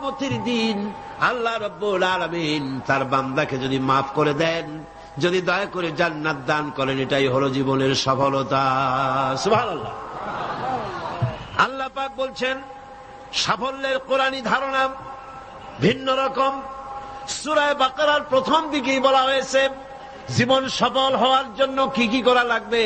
কিয়ামতের দিন আল্লাহ রাব্বুল আলামিন তার বান্দাকে যদি মাফ করে দেন, যদি দয়া করে জান্নাত দান করেন, এটাই হলো জীবনের সফলতা। সুবহানাল্লাহ। আল্লাহ পাক বলছেন সাফল্যের কোরআনী ধারণা ভিন্ন রকম। সূরা বাকারার প্রথম দিকেই বলা হয়েছে জীবন সফল হওয়ার জন্য কি কি করা লাগবে।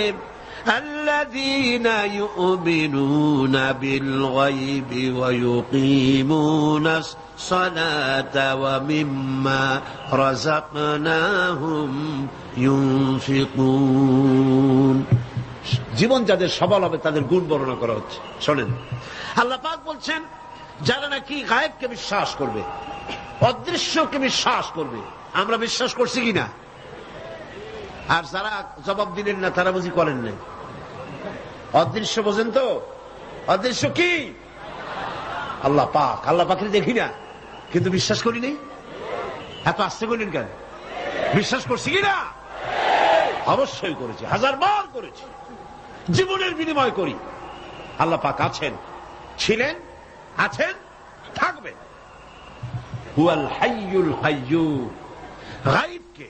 আল্লাযীনা ইউমিনুনা বিল গায়বি ওয়া ইউকিমুনাস সালাতা ওয়া মিম্মা রাযাকনাহুম ইউনফিকুন। জীবন যাদের সফল হবে তাদের গুণ বর্ণনা করা হচ্ছে। শোনেন, আল্লাহ পাক বলছেন যারা নাকি গায়েবকে বিশ্বাস করবে, অদৃশ্যকে বিশ্বাস করবে, আমরা বিশ্বাস করছি কিনা? আর যারা জবাব দিলেন না তারা বুঝি করেন নাই। অদৃশ্য বোঝেন তো? অদৃশ্য কি? আল্লাহ পাক। আল্লাহ পাকের দেখি না কিন্তু বিশ্বাস করি নাই। এত আস্তে করলেন কেন? বিশ্বাস করছি কিনা? অবশ্যই করেছি, 1000 বার করেছি, জীবনের বিনিময় করি। আল্লাহ পাক আছেন, ছিলেন, আছেন, থাকবেন। হুয়াল হাইয়ুল কাইয়্যুম। গায়বকে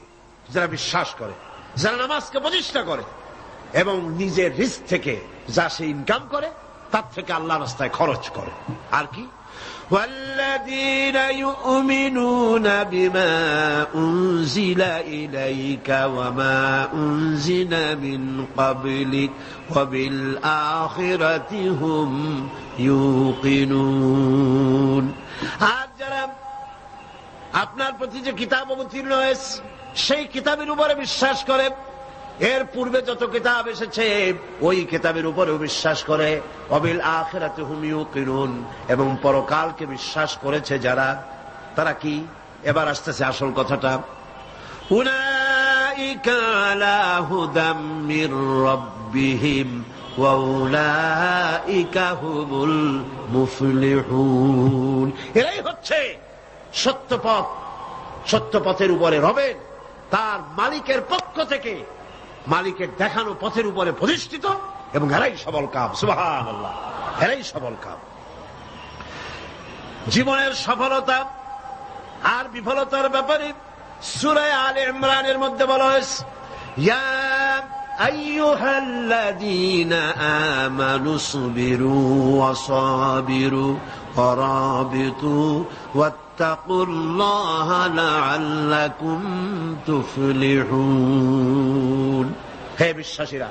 যারা বিশ্বাস করে, যারা নামাজকে প্রতিষ্ঠা করে এবং নিজের রিস্ক থেকে যা সে ইনকাম করে তার থেকে আল্লাহর রাস্তায় খরচ করে। আর কি? والذين يؤمنون بما أنزل إليك وما أنزل من قبلك وبالآخرة هم يوقنون। আর যারা আপনার প্রতি যে কিতাব অবতীর্ণ হয়েছে সেই কিতাবের উপরে বিশ্বাস করে, এর পূর্বে যত কিতাব এসেছে ওই কিতাবের উপরেও বিশ্বাস করে, ওয়াবিল আখিরাতি হুম ইউকিনুন, এবং পরকালকে বিশ্বাস করেছে যারা, তারা কি? এবার আসতেছে আসল কথাটা। উলাইকা আলা হুদাম মির রাব্বিহিম ওয়া উলাইকা হুমুল মুফলিহুন। এরাই হচ্ছে সত্যপথ, সত্যপথের উপরে রবেন তার মালিকের পক্ষ থেকে, মালিকের দেখানো পথের উপরে প্রতিষ্ঠিত, এবং এরাই সফল কাম। সুবহানাল্লাহ। এরাই সফল কাম। জীবনের সফলতা আর বিফলতার ব্যাপারে সূরা আলে ইমরানের মধ্যে বলা হয়েছে, ইয়া আইয়ুহাল্লাযীনা আমানু সবিরু ওয়া সাবিরু ওয়া রাবিতু ওয়াত্তাকুল্লাহা লাআল্লাকুম তুফলিহুন। হে বিশ্বাসীরা,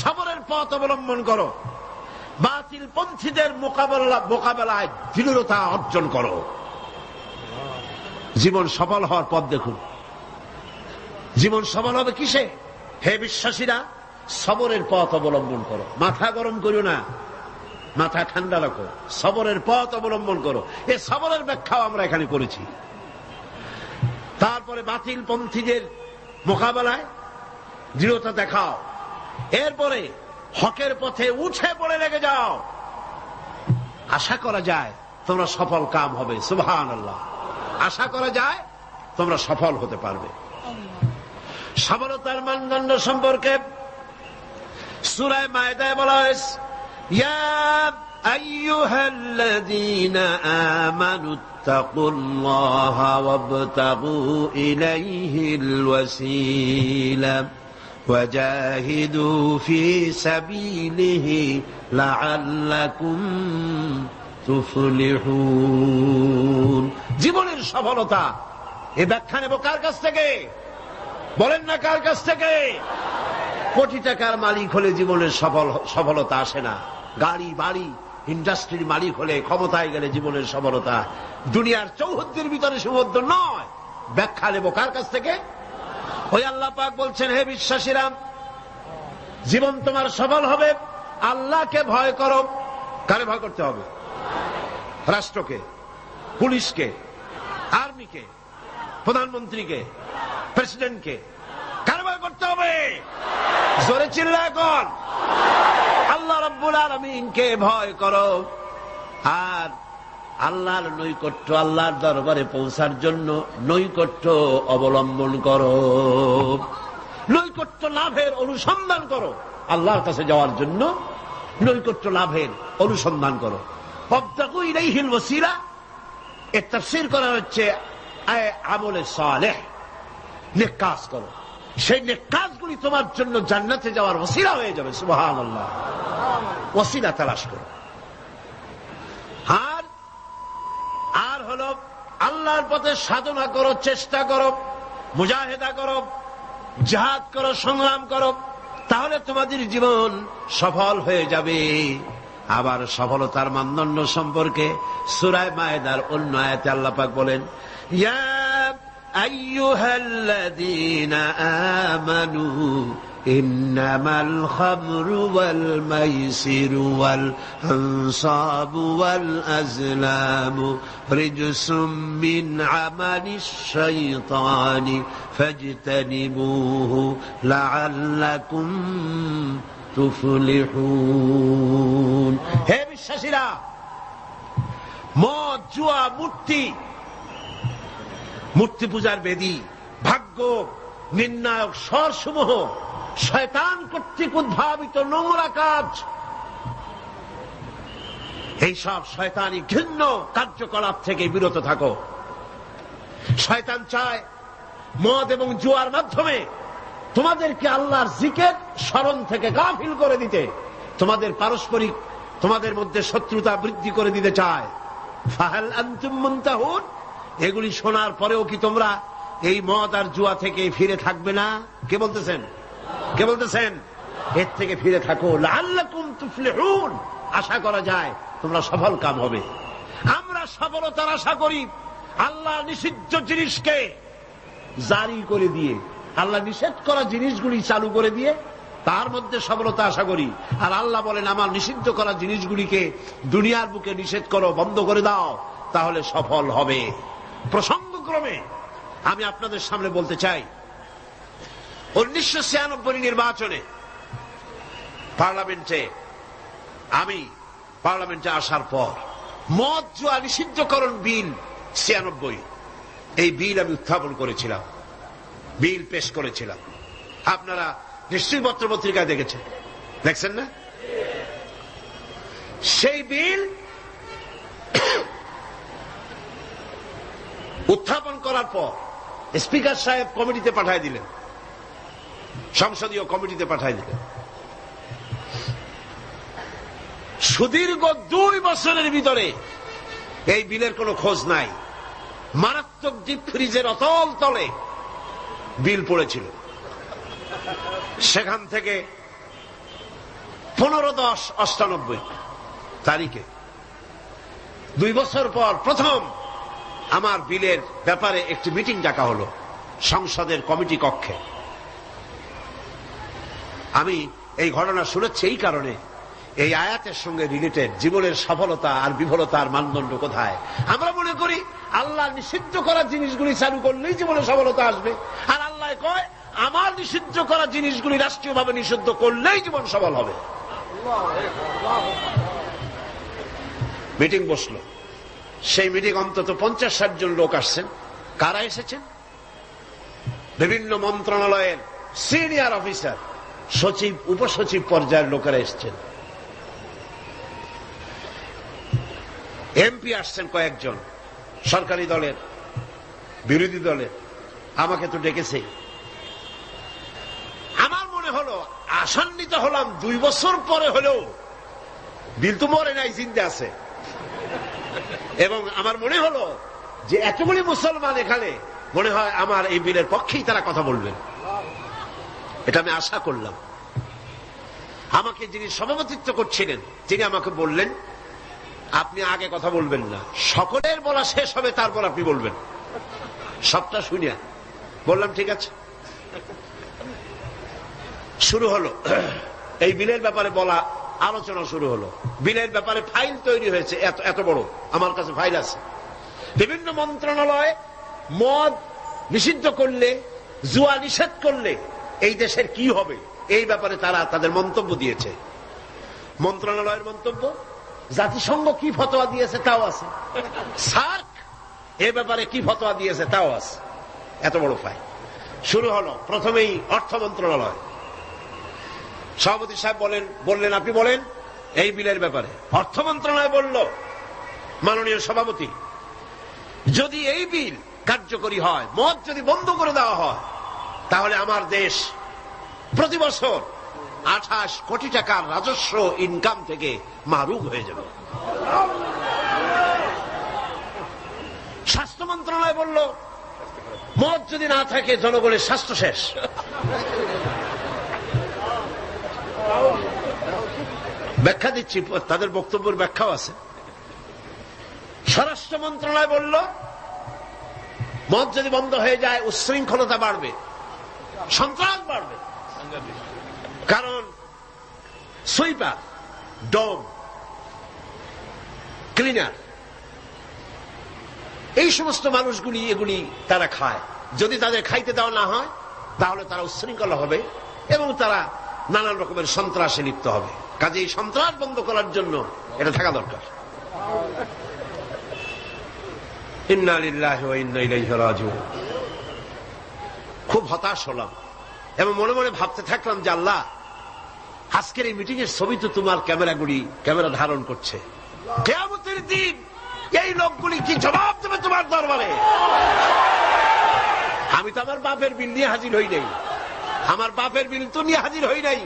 সবরের পথ অবলম্বন করো, বাতিল পন্থীদের মোকাবেলায় দৃঢ়তা অর্জন করো। জীবন সফল হওয়ার পথ দেখুন। জীবন সফল হবে কিসে? হে বিশ্বাসীরা, সবরের পথ অবলম্বন করো। মাথা গরম করো না, মাথা ঠান্ডা রাখো, সবরের পথ অবলম্বন করো। এই সবরের ব্যাখ্যাও আমরা এখানে করেছি। তারপরে বাতিল পন্থীদের মোকাবেলায় দৃঢ়তা দেখাও, এরপরে হকের পথে উঠে পড়ে লেগে যাও। আশা করা যায় তোমরা সফল কাম হবে। সুবহানাল্লাহ। আশা করা যায় তোমরা সফল হতে পারবে। সফলতার মানদণ্ড সম্পর্কে সূরা মায়েদায় বলা হয়েছে, ইয়া আইয়ুহাল্লাযীনা আমানুত্তাকুল্লাহা ওয়াবতাগু ইলাইহিল ওয়াসিলা ওয়াজাহিদু ফি সাবিলিহি লাআল্লাকুম তুফলিহুন। জীবনের সফলতা এ ব্যাখ্যা নেব কার কাছ থেকে? বলেন না কার কাছ থেকে? কোটি টাকার মালিক হলে জীবনের সফলতা আসে না। গাড়ি বাড়ি ইন্ডাস্ট্রির মালিক হলে, ক্ষমতায় গেলে জীবনের সফলতা দুনিয়ার চৌহদ্দির ভিতরে সীমাবদ্ধ নয়। ব্যাখ্যা নেব কার কাছ থেকে? ওই আল্লাহ পাক বলছেন, হে বিশ্বাসীরা, জীবন তোমার সফল হবে আল্লাহকে ভয় করো। কারে ভয় করতে হবে? রাষ্ট্রকে, পুলিশকে, আর্মিকে, প্রধানমন্ত্রীকে, প্রেসিডেন্টকে। কারে ভয় করতে হবে? জোরে চিল্লা এখন। আল্লাহ রাব্বুল আলামিনকে ভয় করো। আর আল্লাহর নৈকট্য, আল্লাহর দরবারে পৌঁছার জন্য নৈকট্য অবলম্বন করো, নৈকট্য লাভের অনুসন্ধান করো। আল্লাহর কাছে যাওয়ার জন্য নৈকট্য লাভের অনুসন্ধান করো। ওয়াবতাগু ইলাইহিল ওয়াসিলা, এর তাফসীর করা হচ্ছে আমলে সালেহ, নেক কাজ করো, সেই নেক কাজগুলি তোমার জন্য জান্নাতে যাওয়ার ওসিলা হয়ে যাবে। সুবহানাল্লাহ, ওসিলা তালাশ করো। আর হলো আল্লাহর পথে সাধনা করো, চেষ্টা করো, মুজাহিদা করো, জিহাদ করো, সংগ্রাম করো, তাহলে তোমাদের জীবন সফল হয়ে যাবে। আবার সফলতার মানদণ্ড সম্পর্কে সূরা মায়েদার অন্য আয়াতে আল্লাহ পাক বলেন, ইয়া আইয়ুহাল্লাযীনা আমানু ইন্নামাল খামরু ওয়াল মাইসিরু ওয়াল আনসাবু ওয়াল আজলামু রিজসুম মিন আমালিশ শাইতানি ফাজতানিবুহু লাআল্লাকুম তুফলিহুন। হে বিশ্বাসীরা, মদ, জুয়া, মূর্তি পূজার বেদী, ভাগ্য নির্ণায়ক স্বরসমূহ শয়তান কর্তৃক উদ্ভাবিত নোংরা কাজ, এইসব শয়তানি ঘৃণ্য কার্যকলাপ থেকে বিরত থাকো। শয়তান চায় মদ এবং জুয়ার মাধ্যমে তোমাদেরকে আল্লাহর জিকির স্মরণ থেকে গাফিল করে দিতে, তোমাদের পারস্পরিক, তোমাদের মধ্যে শত্রুতা বৃদ্ধি করে দিতে চায়। ফাহাল আনতুম মুনতাহুন, এগুলি শোনার পরেও কি তোমরা এই মদ আর জুয়া থেকে ফিরে থাকবে না? কে বলতেছেন? কে বলতেছেন? এর থেকে ফিরে থাকো, লাআল্লাকুম তুফলিহুন, আশা করা যায় তোমরা সফল কাম হবে। আমরা সফলতার আশা করি আল্লাহ নিষিদ্ধ জিনিসকে জারি করে দিয়ে, আল্লাহ নিষেধ করা জিনিসগুলি চালু করে দিয়ে তার মধ্যে সফলতা আশা করি। আর আল্লাহ বলেন, আমার নিষিদ্ধ করা জিনিসগুলিকে দুনিয়ার বুকে নিষেধ করো, বন্ধ করে দাও, তাহলে সফল হবে। প্রসঙ্গক্রমে আমি আপনাদের সামনে বলতে চাই, 1996 নির্বাচনে আমি পার্লামেন্টে আসার পর মদ জুয়া নিষিদ্ধকরণ বিল 96, এই বিল আমি উত্থাপন করেছিলাম, বিল পেশ করেছিলাম। আপনারা নিশ্চয়ই পত্রপত্রিকায় দেখেছেন, দেখছেন না? সেই বিল উত্থাপন করার পর স্পিকার সাহেব কমিটিতে পাঠিয়ে দিলেন, সংসদীয় কমিটিতে পাঠিয়ে দিলেন। সুদীর্ঘ 2 বছরের ভিতরে এই বিলের কোনো খোঁজ নাই। মারাত্মক ডিপ ফ্রিজের অতল তলে বিল পড়েছিল। সেখান থেকে 15/10/98 তারিখে 2 বছর পর প্রথম আমার বিলের ব্যাপারে একটি মিটিং ডাকা হলো সংসদের কমিটি কক্ষে। আমি এই ঘটনা শুনেছি এই কারণে, এই আয়াতের সঙ্গে রিলেটেড জীবনের সফলতা আর বিফলতার মানদণ্ড কোথায়। আমরা মনে করি আল্লাহ নিষিদ্ধ করা জিনিসগুলি চালু করলেই জীবনে সফলতা আসবে, আর আল্লাহ কয় আমার নিষিদ্ধ করা জিনিসগুলি রাষ্ট্রীয়ভাবে নিষিদ্ধ করলেই জীবন সফল হবে। মিটিং বসলো, সেই মিটিং অন্তত 50-60 জন লোক আসছেন। কারা এসেছেন? বিভিন্ন মন্ত্রণালয়ের সিনিয়র অফিসার, সচিব, উপসচিব পর্যায়ের লোকেরা এসছেন। এমপি আসছেন কয়েকজন, সরকারি দলের, বিরোধী দলের। আমাকে তো ডেকেছে। আমার মনে হলো, আশান্বিত হলাম, 2 বছর পরে হলেও বিল তো মরে নাই, জিন্দা আছে। এবং আমার মনে হলো যে এতগুলি মুসলমান এখানে, মনে হয় আমার এই বিলের পক্ষেই তারা কথা বলবেন, এটা আমি আশা করলাম। আমাকে যিনি সভাপতিত্ব করছিলেন তিনি আমাকে বললেন, আপনি আগে কথা বলবেন না, সকলের বলা শেষ হবে তারপর আপনি বলবেন। সবটা শুনিয়া বললাম ঠিক আছে। শুরু হলো এই বিলের ব্যাপারে বলা, আলোচনা শুরু হলো। বিলের ব্যাপারে ফাইল তৈরি হয়েছে, এত বড় আমার কাছে ফাইল আছে। বিভিন্ন মন্ত্রণালয় মদ নিষিদ্ধ করলে, জুয়া নিষেধ করলে এই দেশের কি হবে, এই ব্যাপারে তারা তাদের মন্তব্য দিয়েছে। মন্ত্রণালয়ের মন্তব্য, জাতিসংঘ কি ফতোয়া দিয়েছে তাও আছে, সার্ক এ ব্যাপারে কি ফতোয়া দিয়েছে তাও আছে। এত বড় ফাইল। শুরু হলো প্রথমেই অর্থ মন্ত্রণালয়। সভাপতি সাহেব বললেন আপনি বলেন এই বিলের ব্যাপারে। অর্থ মন্ত্রণালয় বলল, মাননীয় সভাপতি যদি এই বিল কার্যকরী হয়, মদ যদি বন্ধ করে দেওয়া হয়, তাহলে আমার দেশ প্রতি বছর 28 কোটি টাকার রাজস্ব ইনকাম থেকে মাহরুম হয়ে যাবে। স্বাস্থ্য মন্ত্রণালয় বলল মদ যদি না থাকে জনগণের স্বাস্থ্য শেষ। ব্যাখ্যা দিচ্ছি, তাদের বক্তব্যের ব্যাখ্যাও আছে। স্বরাষ্ট্র মন্ত্রণালয় বলল মদ যদি বন্ধ হয়ে যায় উচ্ছৃঙ্খলতা বাড়বে, সন্ত্রাস বাড়বে। কারণ সুইপার, ডম, ক্লিনার, এই সমস্ত মানুষগুলি এগুলি তারা খায়। যদি তাদের খাইতে দেওয়া না হয় তাহলে তারা উচ্ছৃঙ্খল হবে এবং তারা নানান রকমের সন্ত্রাসে লিপ্ত হবে। কাজে এই সন্ত্রাস বন্ধ করার জন্য এটা থাকা দরকার। ইন্না লিল্লাহি ওয়া ইন্না ইলাইহি রাজিউন। খুব হতাশ হলাম এবং মনে মনে ভাবতে থাকলাম যে আল্লাহ, আজকের এই মিটিং এর ছবি তো তোমার ক্যামেরা ধারণ করছে। কিয়ামতের দিন এই লোকগুলি কি জবাব দেবে তোমার দরবারে? আমি তো আমার বাপের বিল নিয়ে হাজির হই নাই, আমার বাপের বিল তো নিয়ে হাজির হই নাই।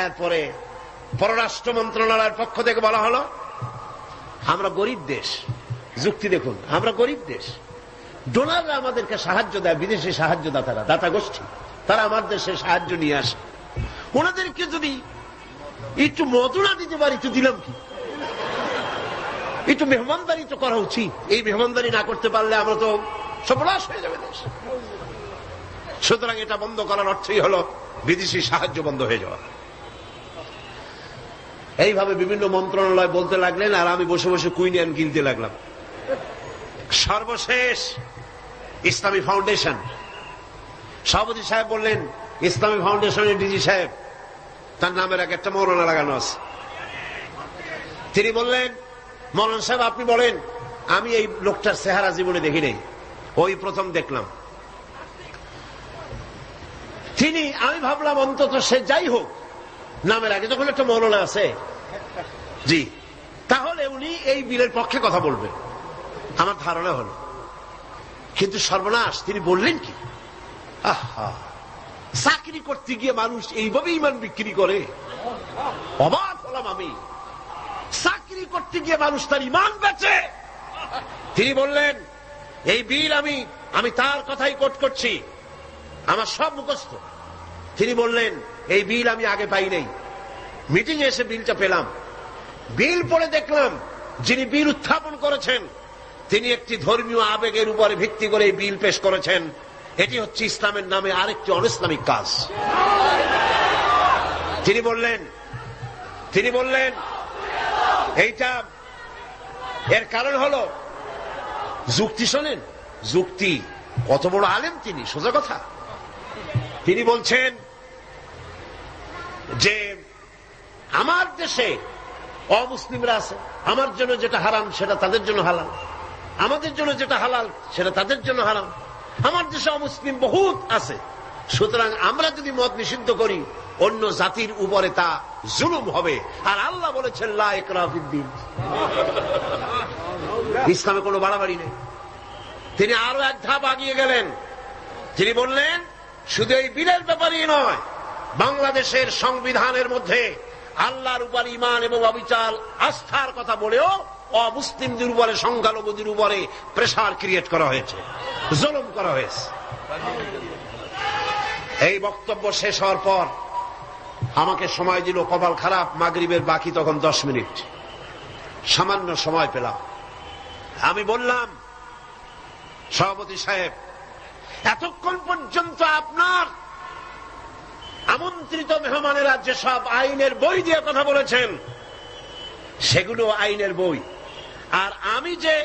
এরপরে পররাষ্ট্র মন্ত্রণালয়ের পক্ষ থেকে বলা হলো আমরা গরিব দেশ। যুক্তি দেখুন, আমরা গরিব দেশ, ডোনাররা আমাদেরকে সাহায্য দেয়, বিদেশি সাহায্যদাতারা, দাতা গোষ্ঠী, তারা আমার দেশে সাহায্য নিয়ে আসে। ওনাদেরকে যদি একটু মজুরা দিতে পারি তো দিলাম কি, একটু মেহমানদারি তো করা উচিত। এই মেহমানদারি না করতে পারলে আমরা তো সর্বনাশ হয়ে যাবে দেশ। সুতরাং এটা বন্ধ করার অর্থই হলো বিদেশি সাহায্য বন্ধ হয়ে যাওয়া। এইভাবে বিভিন্ন মন্ত্রণালয় বলতে লাগলেন আর আমি বসে বসে কুইনিয়ান গিলতে লাগলাম। সর্বশেষ ইসলামী ফাউন্ডেশন সভাপতি সাহেব বললেন, ইসলামী ফাউন্ডেশনের ডিজি সাহেব, তার নামের এক একটা মৌলানা লাগানো আছে। তিনি বললেন, মৌলানা সাহেব আপনি বলেন। আমি এই লোকটার চেহারা জীবনে দেখি নাই, ওই প্রথম দেখলাম। আমি ভাবলাম অন্তত সে যাই হোক, নামের আগে যখন একটা মৌলানা আছে, জি, তাহলে উনি এই বিলের পক্ষে কথা বলবেন, আমার ধারণা হলো। কিন্তু সর্বনাশ, তিনি বললেন কি, আহা, চাকরি করতে গিয়ে মানুষ এইভাবে ইমান বিক্রি করে? অবাক হলাম আমি। চাকরি করতে গিয়ে মানুষ তার ইমান বেচে। তিনি বললেন এই বিল আমি তার কথাই কোট করছি, আমার সব মুখস্থ। তিনি বললেন এই বিল আমি আগে পাই নাই, মিটিং এ এসে বিলটা পেলাম। বিল পড়ে দেখলাম যিনি বিল উত্থাপন করেছেন তিনি একটি ধর্মীয় আবেগের উপরে ভিত্তি করে এই বিল পেশ করেছেন। এটি হচ্ছে ইসলামের নামে আরেকটি অনইসলামিক কাজ। তিনি বললেন এইটা এর কারণ হলো যুক্তি। শোনেন যুক্তি, কত বড় আলেম তিনি, সোজা কথা। তিনি বলছেন যে আমার দেশে অমুসলিমরা আছে, আমার জন্য যেটা হারাম সেটা তাদের জন্য হালাল, আমাদের জন্য যেটা হালাল সেটা তাদের জন্য হারাম। আমার দেশে অমুসলিম বহুত আছে, সুতরাং আমরা যদি মদ নিষিদ্ধ করি অন্য জাতির উপরে তা জুলুম হবে। আর আল্লাহ বলেছেন লা ইকরাহা ফিদ্দীন, ইসলামে কোনো বাড়াবাড়ি নেই। তিনি আরো এক ধাপ আগিয়ে গেলেন। তিনি বললেন শুধু এই বিলের ব্যাপারেই নয়, বাংলাদেশের সংবিধানের মধ্যে আল্লাহর উপর ঈমান এবং অবিচল আস্থার কথা বলেও অমুসলিমদের উপরে, সংখ্যালঘুদের উপরে প্রেসার ক্রিয়েট করা হয়েছে, জুলুম করা হয়েছে। এই বক্তব্য শেষ হওয়ার পর আমাকে সময় দিল, কপাল খারাপ, মাগরিবের বাকি তখন 10 মিনিট, সামান্য সময় পেলাম। আমি বললাম সভাপতি সাহেব, এতক্ষণ পর্যন্ত আপনার আমন্ত্রিত মেহমানেরা যেসব আইনের বই দিয়ে কথা বলেছেন সেগুলো আইনের বই, আর আমি যে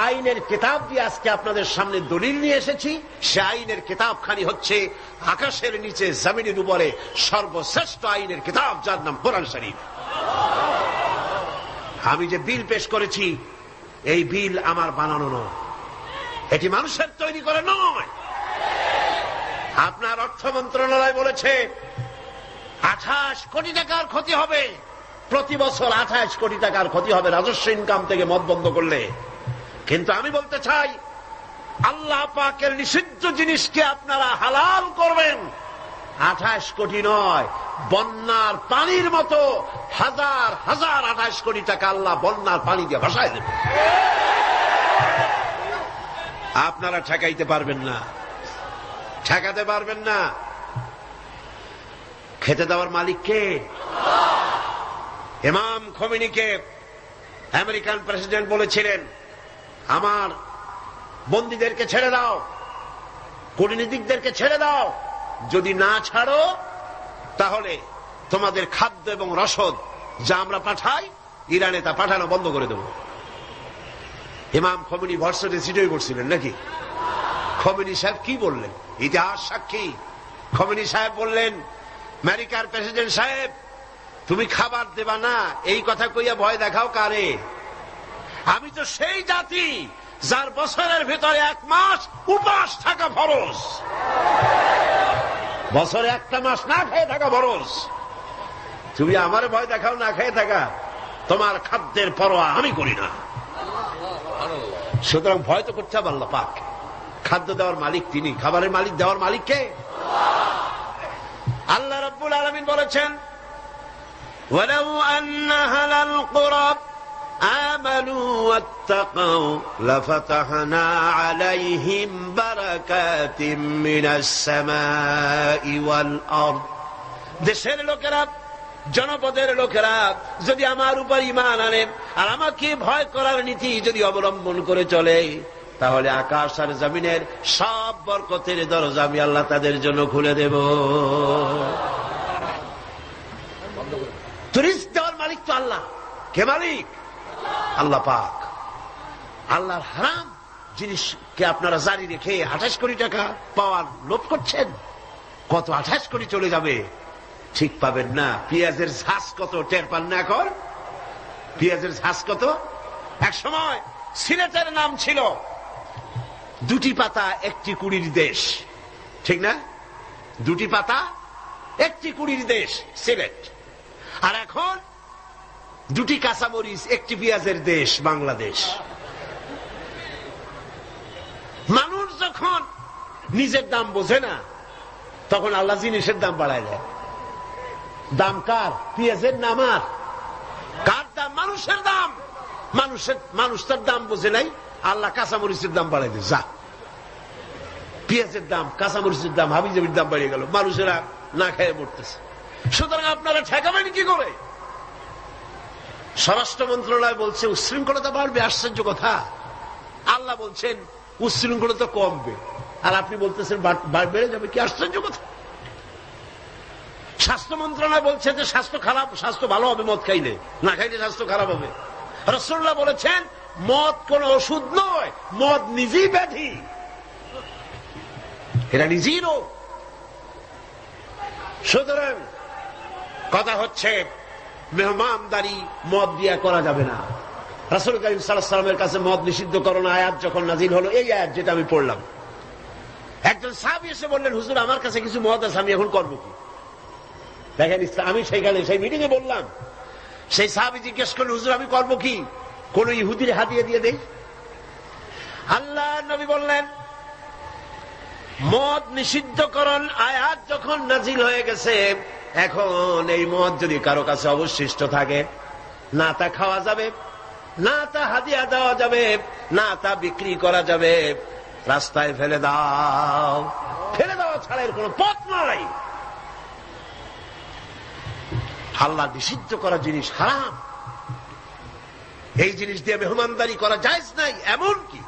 আইনের কিতাব দিয়ে আজকে আপনাদের সামনে দলিল নিয়ে এসেছি সে আইনের কিতাবখানি হচ্ছে আকাশের নিচে জমিনের উপরে সর্বশ্রেষ্ঠ আইনের কিতাব, যার নাম কোরআন শরীফ। আমি যে বিল পেশ করেছি এই বিল আমার বানানো নয়, এটি মানুষের তৈরি করে নয়। আপনার অর্থ মন্ত্রণালয় বলেছে 28 কোটি টাকার ক্ষতি হবে প্রতি বছর, 28 কোটি টাকার ক্ষতি হবে রাজস্ব ইনকাম থেকে মদ বন্ধ করলে। কিন্তু আমি বলতে চাই, আল্লাহ পাকের নিষিদ্ধ জিনিসকে আপনারা হালাল করবেন, 28 কোটি নয়, বন্যার পানির মতো হাজার হাজার 28 কোটি টাকা আল্লাহ বন্যার পানি দিয়ে ভাসায় দেবে। আপনারা ঠেকাইতে পারবেন না, ঠেকাতে পারবেন না। খেতে দেওয়ার মালিক কে? ইমাম খোমেনিকে আমেরিকান প্রেসিডেন্ট বলেছিলেন, আমার বন্দীদেরকে ছেড়ে দাও, কূটনীতিকদেরকে ছেড়ে দাও, যদি না ছাড়ো তাহলে তোমাদের খাদ্য এবং রসদ যা আমরা পাঠাই ইরানে তা পাঠানো বন্ধ করে দেব। ইমাম খোমেনি ভর্সিটি সিটেই পড়ছিলেন নাকি? খোমেনি সাহেব কি বললেন? ইতিহাস সাক্ষী। খোমেনি সাহেব বললেন, আমেরিকার প্রেসিডেন্ট সাহেব, তুমি খাবার দেবা না এই কথা কইয়া ভয় দেখাও কারে? আমি তো সেই জাতি যার বছরের ভিতরে 1 মাস উপাস থাকা ফরজ, বছরে 1টা মাস না খেয়ে থাকা ফরজ। তুমি আমার ভয় দেখাও না খেয়ে থাকা, তোমার খাদ্যের পরোয়া আমি করি না। সুতরাং ভয় তো করতে হবে আল্লাহ পাক। খাদ্য দেওয়ার মালিক তিনি, খাবারের মালিক দেওয়ার মালিক কে? আল্লাহ রাব্বুল আলামিন বলেছেন, ওয়ালাউ আন্না আহলাল কুরা আমানু ওয়াত্তাকাউ লাফাতাহনা আলাইহিম বারাকাতিম মিনাস সামাই ওয়াল আরদ। দেশের লোকেরা, জনপদের লোকেরা যদি আমার উপর ঈমান আনে আর আমাকে ভয় করার নীতি যদি অবলম্বন করে চলে, তাহলে আকাশ আর জমিনের সব বরকতের দরজা আমি আল্লাহ তাদের জন্য খুলে দেব। রিজক দেওয়ার মালিক তো আল্লাহ। কে মালিক? আল্লাহ পাক। আল্লাহর হারাম জিনিসকে আপনারা জারি রেখে 28 কোটি টাকা পাওয়ার লোভ করছেন। কত 28 কোটি চলে যাবে ঠিক পাবেন না। পেঁয়াজের ঝাঁজ কত টের পান না এখন? পেঁয়াজের ঝাঁজ কত? এক সময় সিলেটের নাম ছিল 2টি পাতা 1টি কুড়ির দেশ, ঠিক না? 2টি পাতা 1টি কুড়ির দেশ সিলেট। আর এখন 2টি কাঁচামরিচ 1টি পেঁয়াজের দেশ বাংলাদেশ। মানুষ যখন নিজের দাম বোঝে না তখন আল্লাহ জিনিসের দাম বাড়ায় দেয়। দাম কার? পেঁয়াজের নাম আর কার দাম? মানুষের দাম। মানুষ তার দাম বোঝে নাই, আল্লাহ কাঁচামরিচের দাম বাড়াই দেয়। যা, পেঁয়াজের দাম, কাঁচামরিচের দাম, হাবিজাবির দাম বাড়িয়ে গেল, মানুষেরা না খেয়ে মরতেছে। সুতরাং আপনারা ঠেকাবেন কি করে? স্বরাষ্ট্র মন্ত্রণালয় বলছে উচ্ছৃঙ্খলতা বাড়বে। আশ্চর্য কথা। আল্লাহ বলছেন উচ্ছৃঙ্খলতা কমবে, আর আপনি বলতেছেন বেড়ে যাবে। কি আশ্চর্য কথা। স্বাস্থ্য মন্ত্রণালয় বলছে যে স্বাস্থ্য খারাপ, স্বাস্থ্য ভালো হবে মদ খাইলে, না খাইলে স্বাস্থ্য খারাপ হবে। রাসূলুল্লাহ বলেছেন মদ কোন ওষুধ নয়, মদ নিজেই ব্যাধি, এটা নিজেই রোগ। সুতরাং কথা হচ্ছে মেহমানদারি মদ দিয়া করা যাবে না। রাসূল কারীম সাল্লাল্লাহু আলাইহি ওয়াসাল্লামের কাছে মদ নিষিদ্ধ করণ আয়াত যখন নাযিল হলো, এই আয়াত যেটা আমি পড়লাম, একজন সাহাবী এসে বললেন, হুজুর আমার কাছে কিছু মদ আছে, আমি এখন করবো কি? দেখেন, আমি সেইখানে সেই মিটিং এ বললাম, সেই সাহাবী জিজ্ঞেস করলেন, হুজুর আমি করবো কি? কোন ইহুদির হাদিয়া দিয়ে দেই? আল্লাহ নবী বললেন, মদ নিষিদ্ধকরণ আয়াত যখন নাজিল হয়ে গেছে, এখন এই মদ যদি কারো কাছে অবশিষ্ট থাকে, না তা খাওয়া যাবে, না তা হাদিয়া দেওয়া যাবে, না তা বিক্রি করা যাবে, রাস্তায় ফেলে দাও। ফেলে দেওয়া ছাড়া এর কোনো পথ নাই। আল্লাহ নিষিদ্ধ করা জিনিস হারাম, এই জিনিস দিয়ে মেহমানদারি করা জায়েজ নাই। এমনকি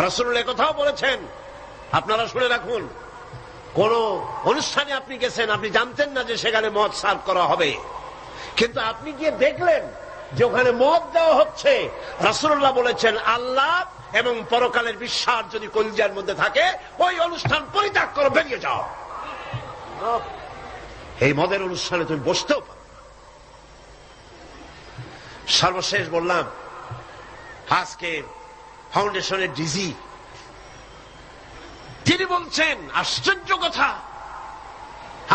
রাসূলুল্লাহ কথাও বলেছেন, আপনারা শুনে রাখুন, কোন অনুষ্ঠানে আপনি গেছেন, আপনি জানতেন না যে সেখানে মদ সার্ভ করা হবে, কিন্তু আপনি গিয়ে দেখলেন যে ওখানে মদ দেওয়া হচ্ছে। রাসূলুল্লাহ বলেছেন, আল্লাহ এবং পরকালের বিশ্বাস যদি কলিজার মধ্যে থাকে, ওই অনুষ্ঠান পরিত্যাগ করো, বেরিয়ে যাও। এই মদের অনুষ্ঠানে তুমি বসতেও পারো। সর্বশেষ বললাম, আজকে ফাউন্ডেশনের ডিজি তিনি বলছেন, আশ্চর্য কথা,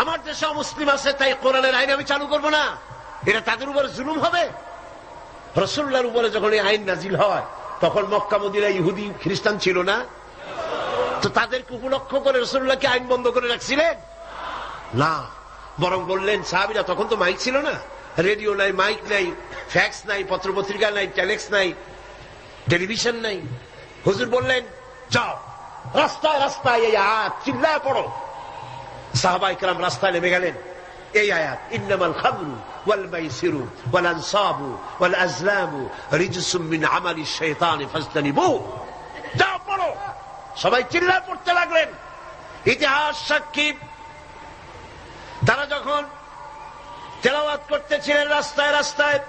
আমার দেশে মুসলিম আছে তাই কোরআনের আইন আমি চালু করব না, এটা তাদের উপরে জুলুম হবে। রাসূলুল্লাহর উপরে যখন এই আইন নাজিল হয়, তখন মক্কা মদিনায় ইহুদি খ্রিস্টান ছিল না, তো তাদেরকে উপলক্ষ করে রাসূলুল্লাহ কি আইন বন্ধ করে রাখছিলেন? না, বরং বললেন সাহাবীরা, তখন তো মাইক ছিল না, রেডিও নাই, মাইক নাই, ফ্যাক্স নাই, পত্রপত্রিকা নাই, টেলেক্স নাই, টেলিভিশন নাই। হুজুর বললেন যাও রাস্তায় রাস্তায় এই আয়াত চিল্লায় পড়ো। সাহাবায়ে কেরাম রাস্তায় নেমে গেলেন। এই আয়াত, ইন্নামাল খামরু ওয়াল মাইসিরু ওয়াল আনসাবু ওয়াল আজলামু রিজসুম মিন আমালিশ শাইতানি ফাজতানিবু, যাও পড়ো। সবাই চিল্লায় পড়তে লাগলেন। ইতিহাস সাক্ষী, তারা যখন তেলাওয়াত করতেছিলেন রাস্তায় রাস্তায়,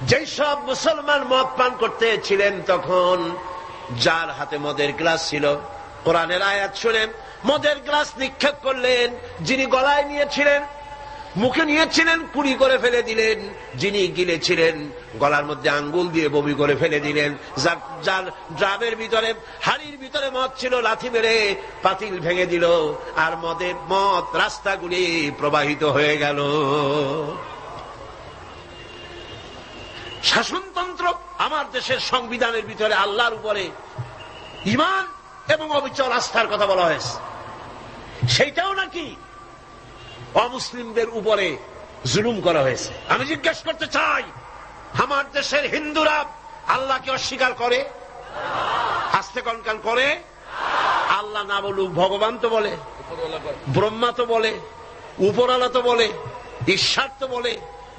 যেই সব মুসলমান মদ পান করতেছিলেন, তখন যার হাতে মদের গ্লাস ছিল, কোরআনের আয়াত শুনে মদের গ্লাস নিক্ষেপ করলেন। যিনি গলায় নিয়েছিলেন, মুখে নিয়েছিলেন, কুড়ি করে ফেলে দিলেন। যিনি গিলেছিলেন, গলার মধ্যে আঙ্গুল দিয়ে বমি করে ফেলে দিলেন। যার ড্রামের ভিতরে, হাড়ির ভিতরে মদ ছিল, লাথি মেরে পাতিল ভেঙে দিল, আর মদ রাস্তাগুলি প্রবাহিত হয়ে গেল। শাসনতন্ত্র, আমার দেশের সংবিধানের ভিতরে আল্লাহর উপরে ঈমান এবং অবিচল আস্থার কথা বলা হয়েছে, সেইটাও নাকি অমুসলিমদের উপরে জুলুম করা হয়েছে। আমি জিজ্ঞেস করতে চাই, আমার দেশের হিন্দুরা আল্লাহকে অস্বীকার করে? আস্তে কনকান করে? আল্লাহ না বলুক, ভগবান তো বলে, ব্রহ্মা তো বলে, উপরওয়ালা তো বলে, ঈশ্বর তো বলে,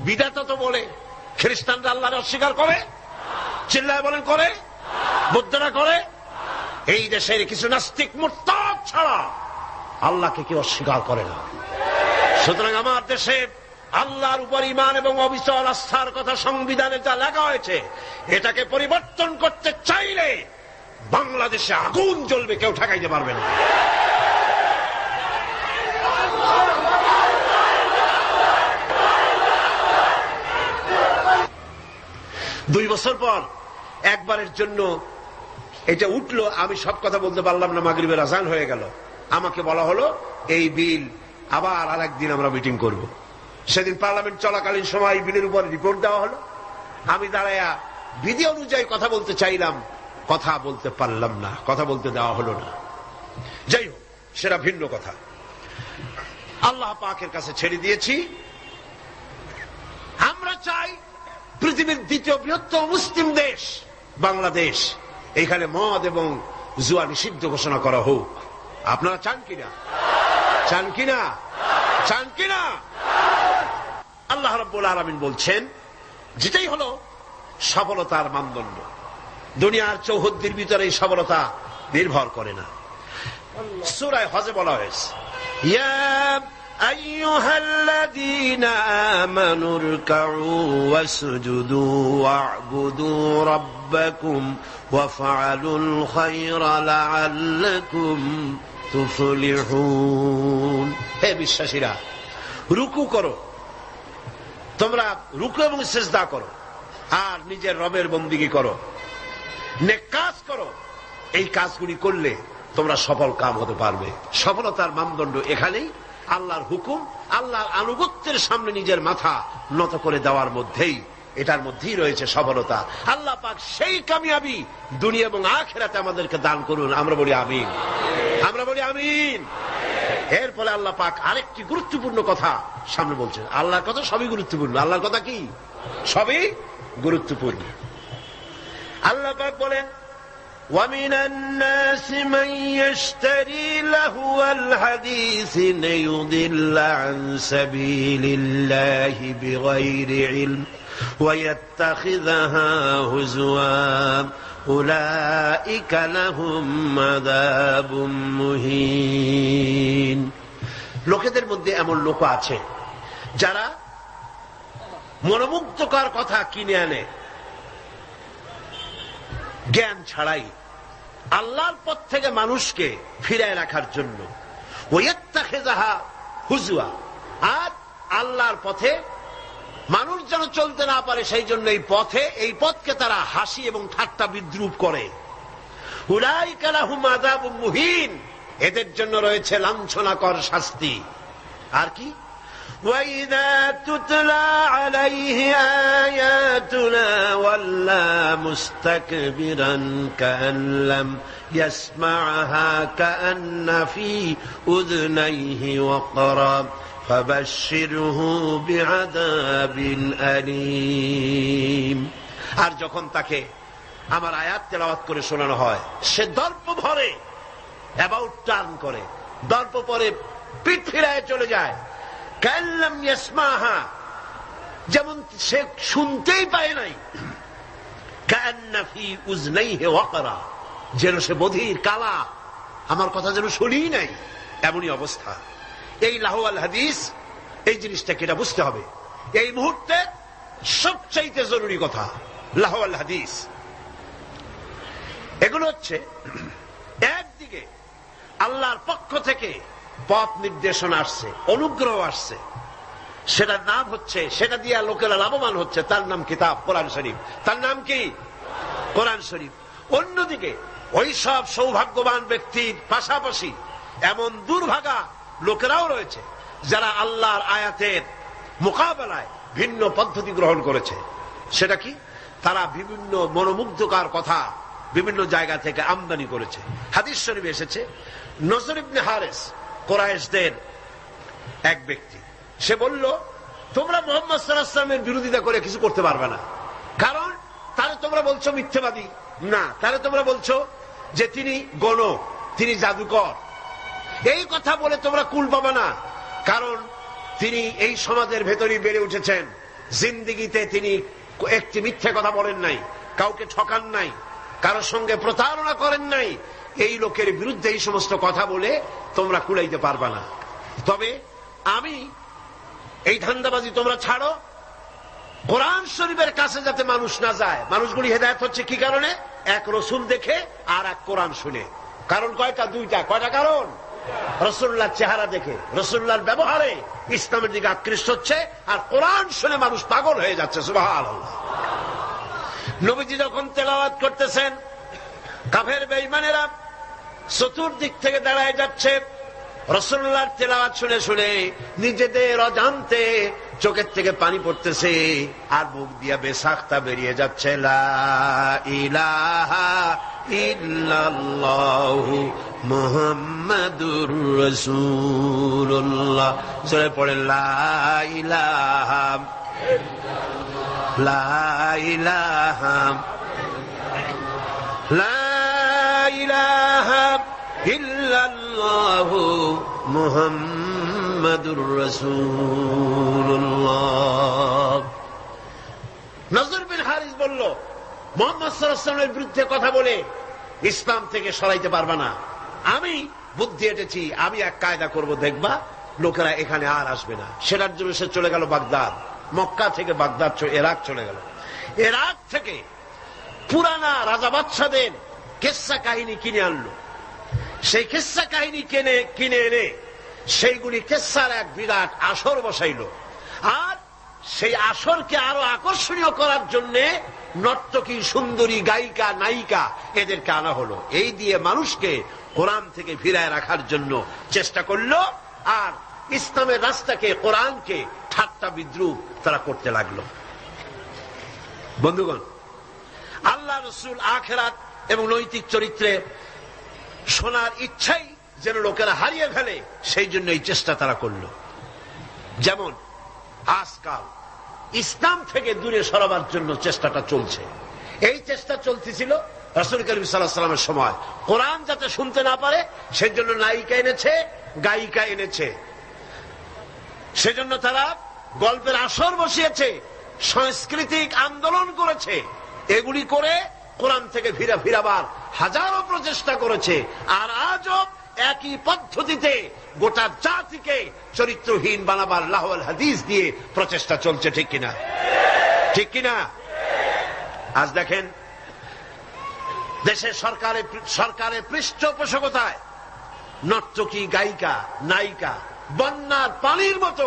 বিধাতা তো বলে। খ্রিস্টানরা আল্লাহকে অস্বীকার করে? চিল্লায় বলেন করে? বৌদ্ধরা করে? এই দেশের কিছু নাস্তিক মুরতাদ ছাড়া আল্লাহকে কেউ অস্বীকার করে না। সুতরাং আমার দেশে আল্লাহর উপর ঈমান এবং অবিচল আস্থার কথা সংবিধানে যা লেখা হয়েছে, এটাকে পরিবর্তন করতে চাইলে বাংলাদেশে আগুন জ্বলবে, কেউ ঠেকাইতে পারবে না। দুই বছর পর একবারের জন্য এটা উঠলো, আমি সব কথা বলতে পারলাম না, মাগরিবের আজান হয়ে গেল। আমাকে বলা হলো এই বিল আবার আরেকদিন আমরা মিটিং করব। সেদিন পার্লামেন্ট চলাকালীন সময় বিলের উপর রিপোর্ট দেওয়া হলো। আমি দাঁড়ায়া বিধি অনুযায়ী কথা বলতে চাইলাম, কথা বলতে পারলাম না, কথা বলতে দেওয়া হলো না। যাই হোক, সেটা ভিন্ন কথা। আল্লাহ পাকের কাছে ছেড়ে দিয়েছি। আমরা চাই পৃথিবীর দ্বিতীয় বৃহত্তম মুসলিম দেশ বাংলাদেশ, এখানে মদ এবং জুয়া নিষিদ্ধ ঘোষণা করা হোক। আপনারা চান কিনা? চান কিনা? চান কিনা? আল্লাহ রাব্বুল আলামিন বলছেন, যেটাই হলো সফলতার মানদণ্ড, দুনিয়ার চৌহদ্দির ভিতরে এই সফলতা নির্ভর করে না। সূরা হজে বলা হয়েছে, ইয়া আইয়ুহাল্লাযীনা আমানু রুকউ ওয়াসজুদু ওয়া'বুদু রাব্বাকুম ওয়াফআলুল খায়রা লাআল্লাকুম তুফলিহুন। হে বিশ্বাসীরা, রুকু করো, তোমরা রুকু এবং সিজদা করো, আর নিজের রবের বন্দেগী করো, নেক কাজ করো। এই কাজগুলি করলে তোমরা সফল কাম হতে পারবে। সফলতার মানদণ্ড এখানেই আল্লাহর হুকুম, আল্লাহর আনুগত্যের সামনে নিজের মাথা নত করে দেওয়ার মধ্যেই, এটার মধ্যেই রয়েছে সফলতা। আল্লাহ পাক সেই কামিয়াবি দুনিয়া এবং আখিরাতে আমাদেরকে দান করুন। আমরা বলি আমিন, আমরা বলি আমিন। এর ফলে আল্লাহ পাক আরেকটি গুরুত্বপূর্ণ কথা সামনে বলছেন। আল্লাহর কথা সবই গুরুত্বপূর্ণ। আল্লাহর কথা কি? সবই গুরুত্বপূর্ণ। আল্লাহ পাক বলেন, وَمِنَ النَّاسِ مَن يَشْتَرِي لَهْوَ الْحَدِيثِ لِيُضِلَّ عَن سَبِيلِ اللَّهِ بِغَيْرِ عِلْمٍ وَيَتَّخِذَهَا هُزُوًا أُولَئِكَ لَهُمْ عَذَابٌ مُهِينٌ। লোকেদের মধ্যে এমন লোক আছে যারা মনোমুগ্ধকর কথা কিনে আনে জ্ঞান ছাড়াই, আল্লাহর পথ থেকে মানুষকে ফিরায় রাখার জন্য। ওয়াত্তাখিযাহা হুজুয়া, আর আল্লাহর পথে মানুষ যেন চলতে না পারে সেই জন্য এই পথকে তারা হাসি এবং ঠাট্টা বিদ্রুপ করে। উলাইকা লাহুম আযাবুম মুহিন, এদের জন্য রয়েছে লাঞ্ছনাকর শাস্তি। আর কি? وَإِذَا تُتْلَى عَلَيْهِ آيَاتُنَا وَلَّى مُسْتَكْبِرًا كَأَنْ لَمْ يَسْمَعْهَا كَأَنَّ فِي أُذُنَيْهِ وَقْرًا فَبَشِّرْهُ بِعَذَابٍ أَلِيمٍ। আর যখন তাকে আমার আয়াত তেলাওয়াত করে শোনানো হয়, সে দর্প ভরে অ্যাবাউট টার্ন করে, দর্প পরে পিঠ ফিরায় চলে যায়। কাল্লাম ইয়াসমাহা, যেমন সে শুনতেই পায় নাই। কান্না ফি উযনাইহি ওয়াকরা, যেন সে বধির কালা, আমার কথা যেন শুনি নাই, এমনই অবস্থা। এই লাহওয়াল হাদিস, এই জিনিসটাকে এটা বুঝতে হবে। এই মুহূর্তে সবচাইতে জরুরি কথা লাহওয়াল হাদিস। এগুলো হচ্ছে একদিকে আল্লাহর পক্ষ থেকে পথ নির্দেশনা আসছে, অনুগ্রহ আসছে, সেটার নাম হচ্ছে, সেটা দিয়ে লোকেরা লাভবান হচ্ছে, তার নাম কিতাব কোরআন শরীফ। তার নাম কি? কোরআন শরীফ। অন্যদিকে ওই সব সৌভাগ্যবান ব্যক্তির পাশাপাশি এমন দুর্ভাগা লোকেরাও রয়েছে যারা আল্লাহর আয়াতের মোকাবেলায় ভিন্ন পদ্ধতি গ্রহণ করেছে। সেটা কি? তারা বিভিন্ন মনোমুগ্ধকর কথা বিভিন্ন জায়গা থেকে আমদানি করেছে। হাদিস শরীফে এসেছে, নজর ইবনে হারিস কুরাইশদের এক ব্যক্তি, সে বলল, তোমরা মুহাম্মদ সাল্লাল্লাহু আলাইহি ওয়াসাল্লামের বিরোধিতা করে কিছু করতে পারবে না, কারণ তারে তোমরা বলছো মিথ্যাবাদী, না তারে তোমরা বলছো যে তিনি গণক, তিনি জাদুকর। এই কথা বলে তোমরা কুল পাবে না, কারণ তিনি এই সমাজের ভেতরেই বেড়ে উঠেছেন, জিন্দেগিতে তিনি একটি মিথ্যে কথা বলেন নাই, কাউকে ঠকান নাই, কারোর সঙ্গে প্রতারণা করেন নাই। এই লোকের বিরুদ্ধে এই সমস্ত কথা বলে তোমরা কুলাইতে পারবা না। তবে আমি এই ধান্দাবাজি তোমরা ছাড়ো, কোরআন শরীফের কাছে যাতে মানুষ না যায়। মানুষগুলি হেদায়েত হচ্ছে কি কারণে? এক রসুল দেখে আর এক কোরআন শুনে। কারণ কয়টা? দুইটা। কয়টা কারণ? রাসূলুল্লাহর চেহারা দেখে, রাসূলুল্লাহর ব্যবহারে ইসলামের দিকে আকৃষ্ট হচ্ছে, আর কোরআন শুনে মানুষ পাগল হয়ে যাচ্ছে। সুবহানাল্লাহ। নবীজি যখন তেলাওয়াত করতেছেন, কাফের বেঈমানেরা চতুর্দিক থেকে দাঁড়ায় যাচ্ছে। রাসূলুল্লাহর তেলাওয়াত শুনে শুনে নিজেদের অজান্তে চোখের থেকে পানি পড়তেছে, আর মুখ দিয়ে বেসাখতা বেরিয়ে যাচ্ছে, লা ইলাহা ইল্লাল্লাহু মুহাম্মাদুর রাসূলুল্লাহ। জোরে পড়ে, লা ইলাহা লা ইলাহা লা ইলাহা ইল্লাল্লাহু মুহাম্মাদুর রাসূলুল্লাহ। নজর বিন হারিস বলল, মুহাম্মদ সাল্লাল্লাহু আলাইহি ওয়াসাল্লামের বিরুদ্ধে কথা বলে ইসলাম থেকে সরাইতে পারবা না। আমি বুদ্ধি এঁটেছি, আমি এক কায়দা করব, দেখবা লোকেরা এখানে আর আসবে না। সেটার জন্য সে চলে গেল বাগদাদ। মক্কা থেকে বাগদাদ ইরাক চলে গেল। ইরাক থেকে পুরানা রাজা বাদশাদের কিসসা কাহিনী কিনে আনলো। সেই কিসসা কাহিনী কিনে এনে সেইগুলি কিসসার এক বিরাট আসর বসাইলো। আর সেই আসরকে আরো আকর্ষণীয় করার জন্য নর্তকী, সুন্দরী, গায়িকা, নায়িকা এদেরকে আনা হলো। এই দিয়ে মানুষকে কোরআন থেকে ফিরায় রাখার জন্য চেষ্টা করলো, আর ইসলামের রাস্তাকে, কোরআনকে ঠাট্টা বিদ্রুপ তারা করতে লাগলো। বন্ধুগণ, আল্লাহ রাসূল আখিরাত এবং নৈতিক চরিত্রে শোনার ইচ্ছাই যেন লোকেরা হারিয়ে ফেলে, সেই জন্য এই চেষ্টা তারা করলো। যেমন আজকাল ইসলাম থেকে দূরে সরাবার জন্য চেষ্টাটা চলছে। এই চেষ্টা চলতেছিল রাসূল করিম সাল্লাল্লাহু আলাইহি ওয়াসাল্লামের সময়। কোরআন যাতে শুনতে না পারে সেজন্য নায়িকা এনেছে, গায়িকা এনেছে, সেজন্য তারা গল্পের আসর বসিয়েছে, সাংস্কৃতিক আন্দোলন করেছে। এগুলি করে কোরআন থেকে ফিরাবার হাজারো প্রচেষ্টা করেছে। আর আজও একই পদ্ধতিতে গোটা জাতিকে চরিত্রহীন বানাবার লাহওয়াল হাদিস দিয়ে প্রচেষ্টা চলছে। ঠিক কিনা? ঠিক কিনা? আজ দেখেন দেশের সরকারের পৃষ্ঠপোষকতায় নর্তকী, গায়িকা, নায়িকা বন্যার পানির মতো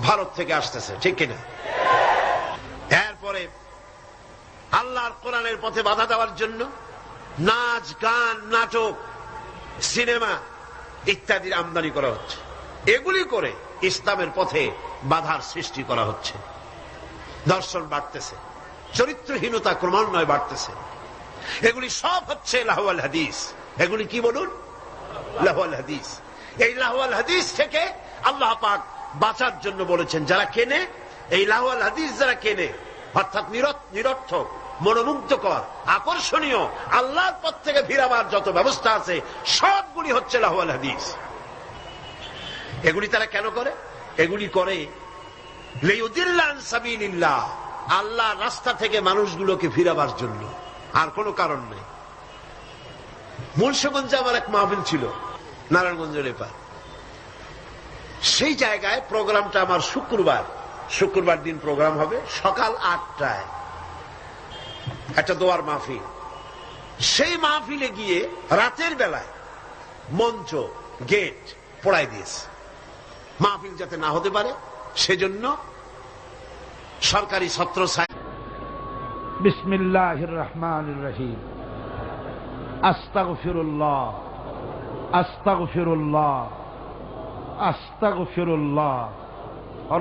ভারত থেকে আসতেছে। ঠিক কিনা? এরপরে আল্লাহর কোরআনের পথে বাধা দেওয়ার জন্য নাচ, গান, নাটক, সিনেমা ইত্যাদির আমদানি করা হচ্ছে। এগুলি করে ইসলামের পথে বাধার সৃষ্টি করা হচ্ছে, দর্শন বাড়তেছে, চরিত্রহীনতা ক্রমান্বয়ে বাড়তেছে। এগুলি সব হচ্ছে লাহওয়াল হাদিস। এগুলি কি বলুন? লাহওয়াল হাদিস। এই লাহওয়াল হাদিস থেকে আল্লাহ পাক বাঁচার জন্য বলেছেন, যারা কেনে এই লাহওয়াল হাদিস, যারা কেনে অর্থাৎ নিরর্থক, মনোমুগ্ধকর, আকর্ষণীয়, আল্লাহর পথ থেকে ফিরাবার যত ব্যবস্থা আছে সবগুলি হচ্ছে লাহওয়াল হাদিস। এগুলি তারা কেন করে? এগুলি করে লিয়ুদিল্লা আন সাবিলিল্লাহ, আল্লাহর রাস্তা থেকে মানুষগুলোকে ফিরাবার জন্য, আর কোনো কারণ নেই। মুন্সিগঞ্জে আমার এক মাহফিল ছিল, নারায়ণগঞ্জের এপার। সেই জায়গায় প্রোগ্রামটা আমার শুক্রবার দিন প্রোগ্রাম হবে সকাল 8টায়, একটা দোয়ার মাহফিল। সেই মাহফিলে গিয়ে রাতের বেলায় মঞ্চ, গেট পোড়াই দিয়েছে, মাহফিল যাতে না হতে পারে সেজন্য সরকারি ছত্র ছায়া। বিসমিল্লাহির রহমানির রহিম। আস্তাগফিরুল্লাহ, আস্তাগফিরুল্লাহ, আস্তাগফিরুল্লাহ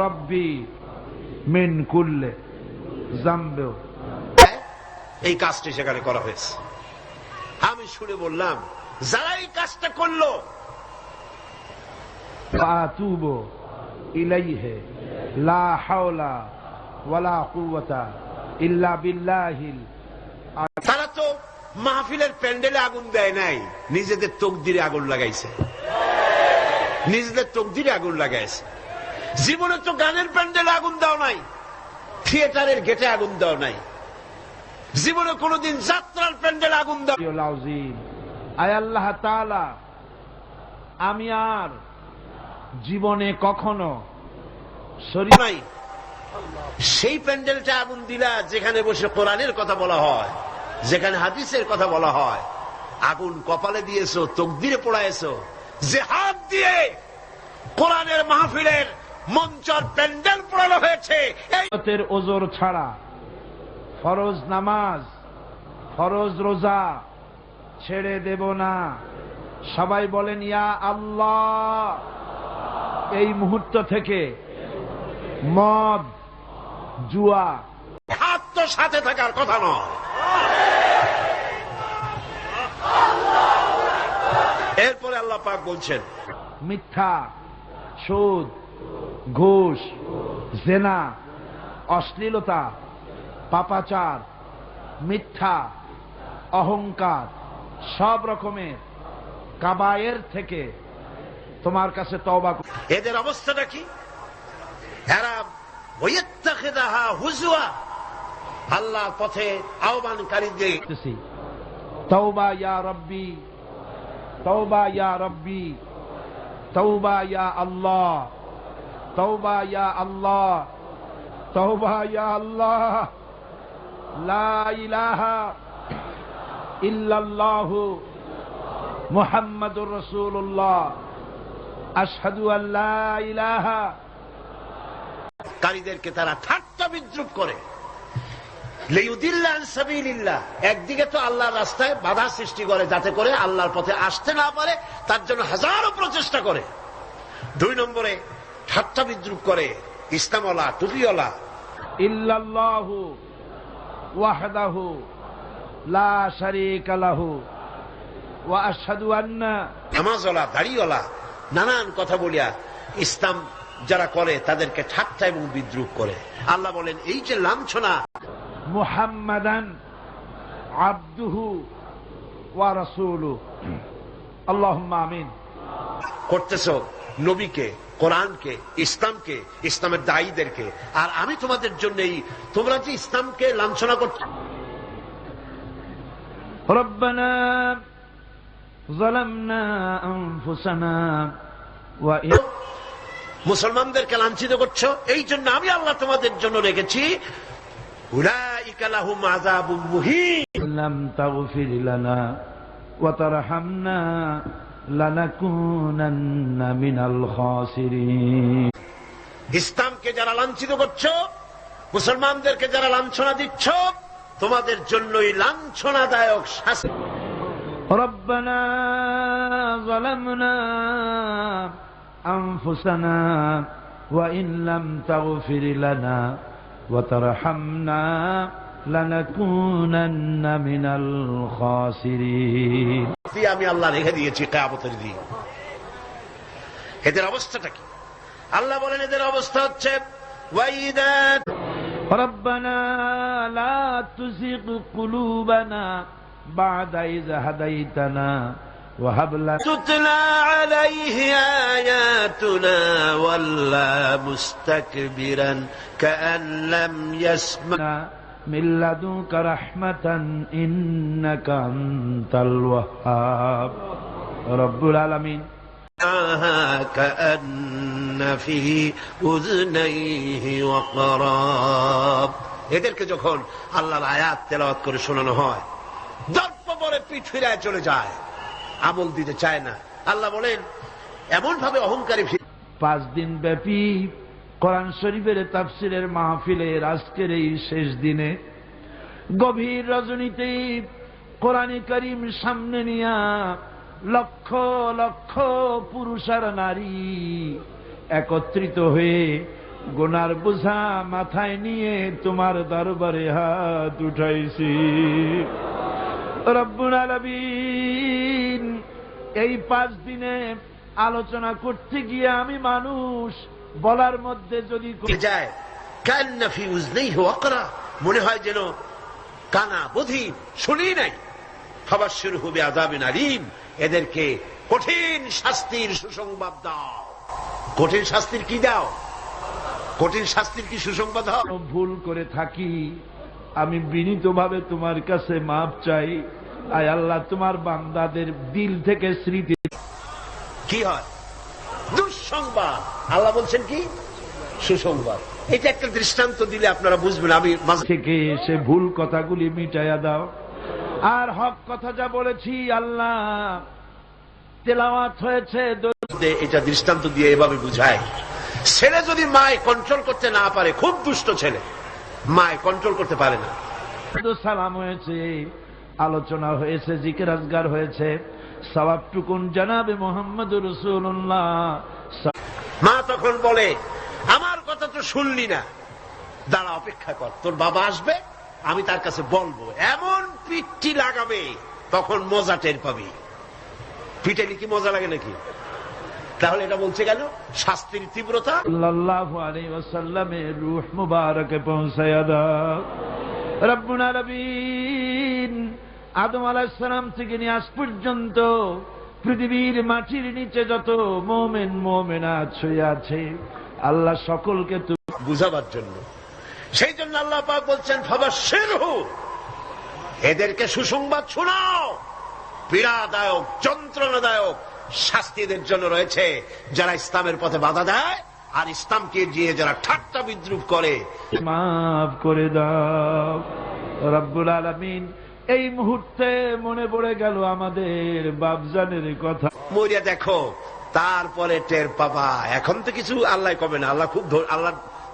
রব্বি মিন কুল্লি যামবি। এই কাজটি সেখানে করা হয়েছে। আমি শুনে বললাম, যারা এই কাজটা করলো, ফাতুবু ইলাইহি লা হাওলা ওয়ালা কুওয়াতা ইল্লা বিল্লাহিল। তারা তো মাহফিলের প্যান্ডেলে আগুন দেয় নাই, নিজেদের তকদিরে আগুন লাগাইছে, নিজেদের তকদিরে আগুন লাগাইছে। জীবনে তো গানের প্যান্ডেলে আগুন দাও নাই, থিয়েটারের গেটে আগুন দাও নাই, জীবনে কোনদিন যাত্রার প্যান্ডেলে আগুন দাও। আয় আল্লাহ তাআলা, আমি আর জীবনে কখনো শরীর নাই সেই প্যান্ডেলটা আগুন দিলা যেখানে বসে কোরআনের কথা বলা হয়, যেখানে হাদিসের কথা বলা হয়। আগুন কপালে দিয়েছো, তকদিরে পোড়াইছো। যে হাত দিয়ে কোরআনের মাহফিলের মঞ্চর প্যান্ডেল পোড়ানো হয়েছে, এই ওজর ছাড়া ফরজ নামাজ, ফরজ রোজা ছেড়ে দেব না। সবাই বলেন ইয়া আল্লাহ। এই মুহূর্ত থেকে মদ, জুয়া, হাত তো সাথে থাকার কথা নয়। এরপরে আল্লাহ পাক বলছেন, মিথ্যা, সুদ, ঘুষ, জেনা, অশ্লীলতা, পাপাচার, মিথ্যা, অহংকার, সব রকমের কাবায়ের থেকে তোমার কাছে তওবা। এদের অবস্থাটা কি? এরা ওয়াত্তাখিদাহা হুজওয়া, আল্লাহর পথে আহ্বানকারীদের। তওবা ইয়া রব্বি, তওবা ইয়া রব্বি, তওবা ইয়া আল্লাহ, তওবা ইয়া আল্লাহ, তওবা ইয়া আল্লাহ। লা ইলাহা ইল্লাল্লাহু মুহাম্মাদুর রাসূলুল্লাহ, আশহাদু আল্লা ইলাহা। কারীদেরকে তারা ঠাট্টা বিদ্রুপ করে। লিয়ুদিল্লা আন সাবিলিল্লাহ, একদিকে তো আল্লাহর রাস্তায় বাধা সৃষ্টি করে, যাতে করে আল্লাহর পথে আসতে না পারে, তার জন্য হাজারো প্রচেষ্টা করে। 2 নম্বরে ঠাট্টা বিদ্রুপ করে ইসলামওয়ালা, টুপিওয়ালা। ইল্লাল্লাহু ওয়াহদাহু লা শারীকা লাহু ওয়া আশহাদু আন্না। নামাজওয়ালা, দাড়িওয়ালা, নানান কথা বলিয়া ইসলাম যারা করে তাদেরকে ঠাট্টা এবং বিদ্রুপ করে। আল্লাহ বলেন, এই যে লাঞ্ছনা, মুহাম্মাদান আবদুহু ওয়া রাসূলুহু, আল্লাহুম্মা আমিন, করতেছ নবীকে, কোরআনকে, ইসলামকে, ইসলামের দায়ীদেরকে। আর আমি তোমাদের জন্যই, তোমরা যে ইসলামকে লাঞ্ছনা করছো। রব্বানা যালামনা আনফুসানা ওয়া মুসলমানদেরকে লাঞ্ছিত করছো, এই জন্য আমি আল্লাহ তোমাদের জন্য রেখেছি উলাইকা লাহুম আযাবুম মুহিন। লাম তাগফির লানা ওয়া তারহামনা লানাকুনান্না মিনাল খাসিরিন। ইসলামকে যারা লাঞ্ছিত করছো, মুসলমানদেরকে যারা লাঞ্ছনা দিচ্ছ, তোমাদের জন্যই লাঞ্ছনাদায়ক শাস্তি। রব্বানা যালামনা আনফুসানা وإن لم تغفر لنا وترحمنا لنكونن من الخاسرين আমি আল্লাহ রেখে দিয়েছি কিয়ামতের দিন। এদের অবস্থাটা কি? আল্লাহ বলেন এদের অবস্থা হচ্ছে ওয়াইদা ربنا لا تزغ قلوبنا بعد إذ هديتنا وهب لنا تتلى عليه آياتنا ولا مستكبرا كأن لم يسمع من لدنك رحمة إنك أنت الوهاب رب العالمين كأن في أذنيه وقراب। এদেরকে যখন আল্লাহর আয়াত তেলাওয়াত করে শোনানো হয় দর্প পরে পিঠ ফিরায় চলে যায়, আমল দিতে চায় না। আল্লাহ বলেন এমন ভাবে অহংকারী 5 দিন ব্যাপী কোরআন শরীফের তাফসিরের মাহফিলের আজকের এই শেষ দিনে গভীর রজনীতে কোরআনে কারীম সামনে নিয়া লক্ষ লক্ষ পুরুষ আর নারী একত্রিত হয়ে গুনার বোঝা মাথায় নিয়ে তোমার দরবারে হাত উঠাইছি। রব্বুল আলামিন এই 5 দিনে আলোচনা করতে গিয়ে আমি মানুষ বলার মধ্যে যদি যায় কান্না ফি উযনাইহি ওয়াকরা, মনে হয় যেন কানা বধির, শুনি নাই। ফাবাশশিরহু বিআযাবিন আলীম, এদেরকে কঠিন শাস্তির সুসংবাদ দাও। কঠিন শাস্তির কি দাও? কঠিন শাস্তির কি সুসংবাদ দাও? ভুল করে থাকি আমি বিনীতভাবে তোমার কাছে মাপ চাই। আয় আল্লাহ, তোমার বান্দাদের দিল থেকে স্মৃতি কি হয়? দুঃসংবাদ। আল্লাহ বলছেন কি? সুসংবাদ। এটা একটা দৃষ্টান্ত দিলে আপনারা বুঝবেন। আমি থেকে সে ভুল কথাগুলি মিটাইয়া দাও, আর হক কথা যা বলেছি আল্লাহ তেলাওয়াত হয়েছে এটা দৃষ্টান্ত দিয়ে এভাবে বুঝায়, ছেলে যদি মায় কন্ট্রোল করতে না পারে, খুব দুষ্ট ছেলে, মায় কন্ট্রোল করতে পারে না, সালাম হয়েছে, আলোচনা হয়েছে, জিকির আজগার হয়েছে, সওয়াবটুকুন জানাবে মুহাম্মদুর রাসূলুল্লাহ। মা তখন বলে আমার কথা তো শুনলি না, দাঁড়া অপেক্ষা কর, তোর বাবা আসবে, আমি তার কাছে বলবো। এমন পিঠটি লাগাবে তখন মজা টের পাবি। পিটাইলে কি মজা লাগে নাকি? তাহলে এটা বলছে কেন? শাস্তির তীব্রতা। সাল্লাল্লাহু আলাইহি ওয়াসাল্লামের রূহ মুবারকে পৌঁছায়া দাও রব্বুল আলামিন। আদম আলাইহিস সালাম থেকে নিয়ে আজ পর্যন্ত পৃথিবীর মাটির নিচে যত মুমিন মুমিনাত শুয়ে আছে আল্লাহ সকলকে বুঝাবার জন্য, সেই জন্য আল্লাহ পাক বলছেন ফাবাশশিরহু, এদেরকে সুসংবাদ শোনাও। পীড়াদায়ক যন্ত্রণাদায়ক শাস্তি এদের জন্য রয়েছে যারা ইসলামের পথে বাধা দেয় আর ইসলামকে দিয়ে যারা ঠাট্টা বিদ্রুপ করে। মাফ করে দাও রব্বুল আলামিন। এই মুহূর্তে মনে পড়ে গেল আমাদের বাপজানের কথা। মরিয়া দেখো, তারপরে টের পাবা। এখন তো কিছু আল্লাহ কমে না। আল্লাহ খুব আল্লাহ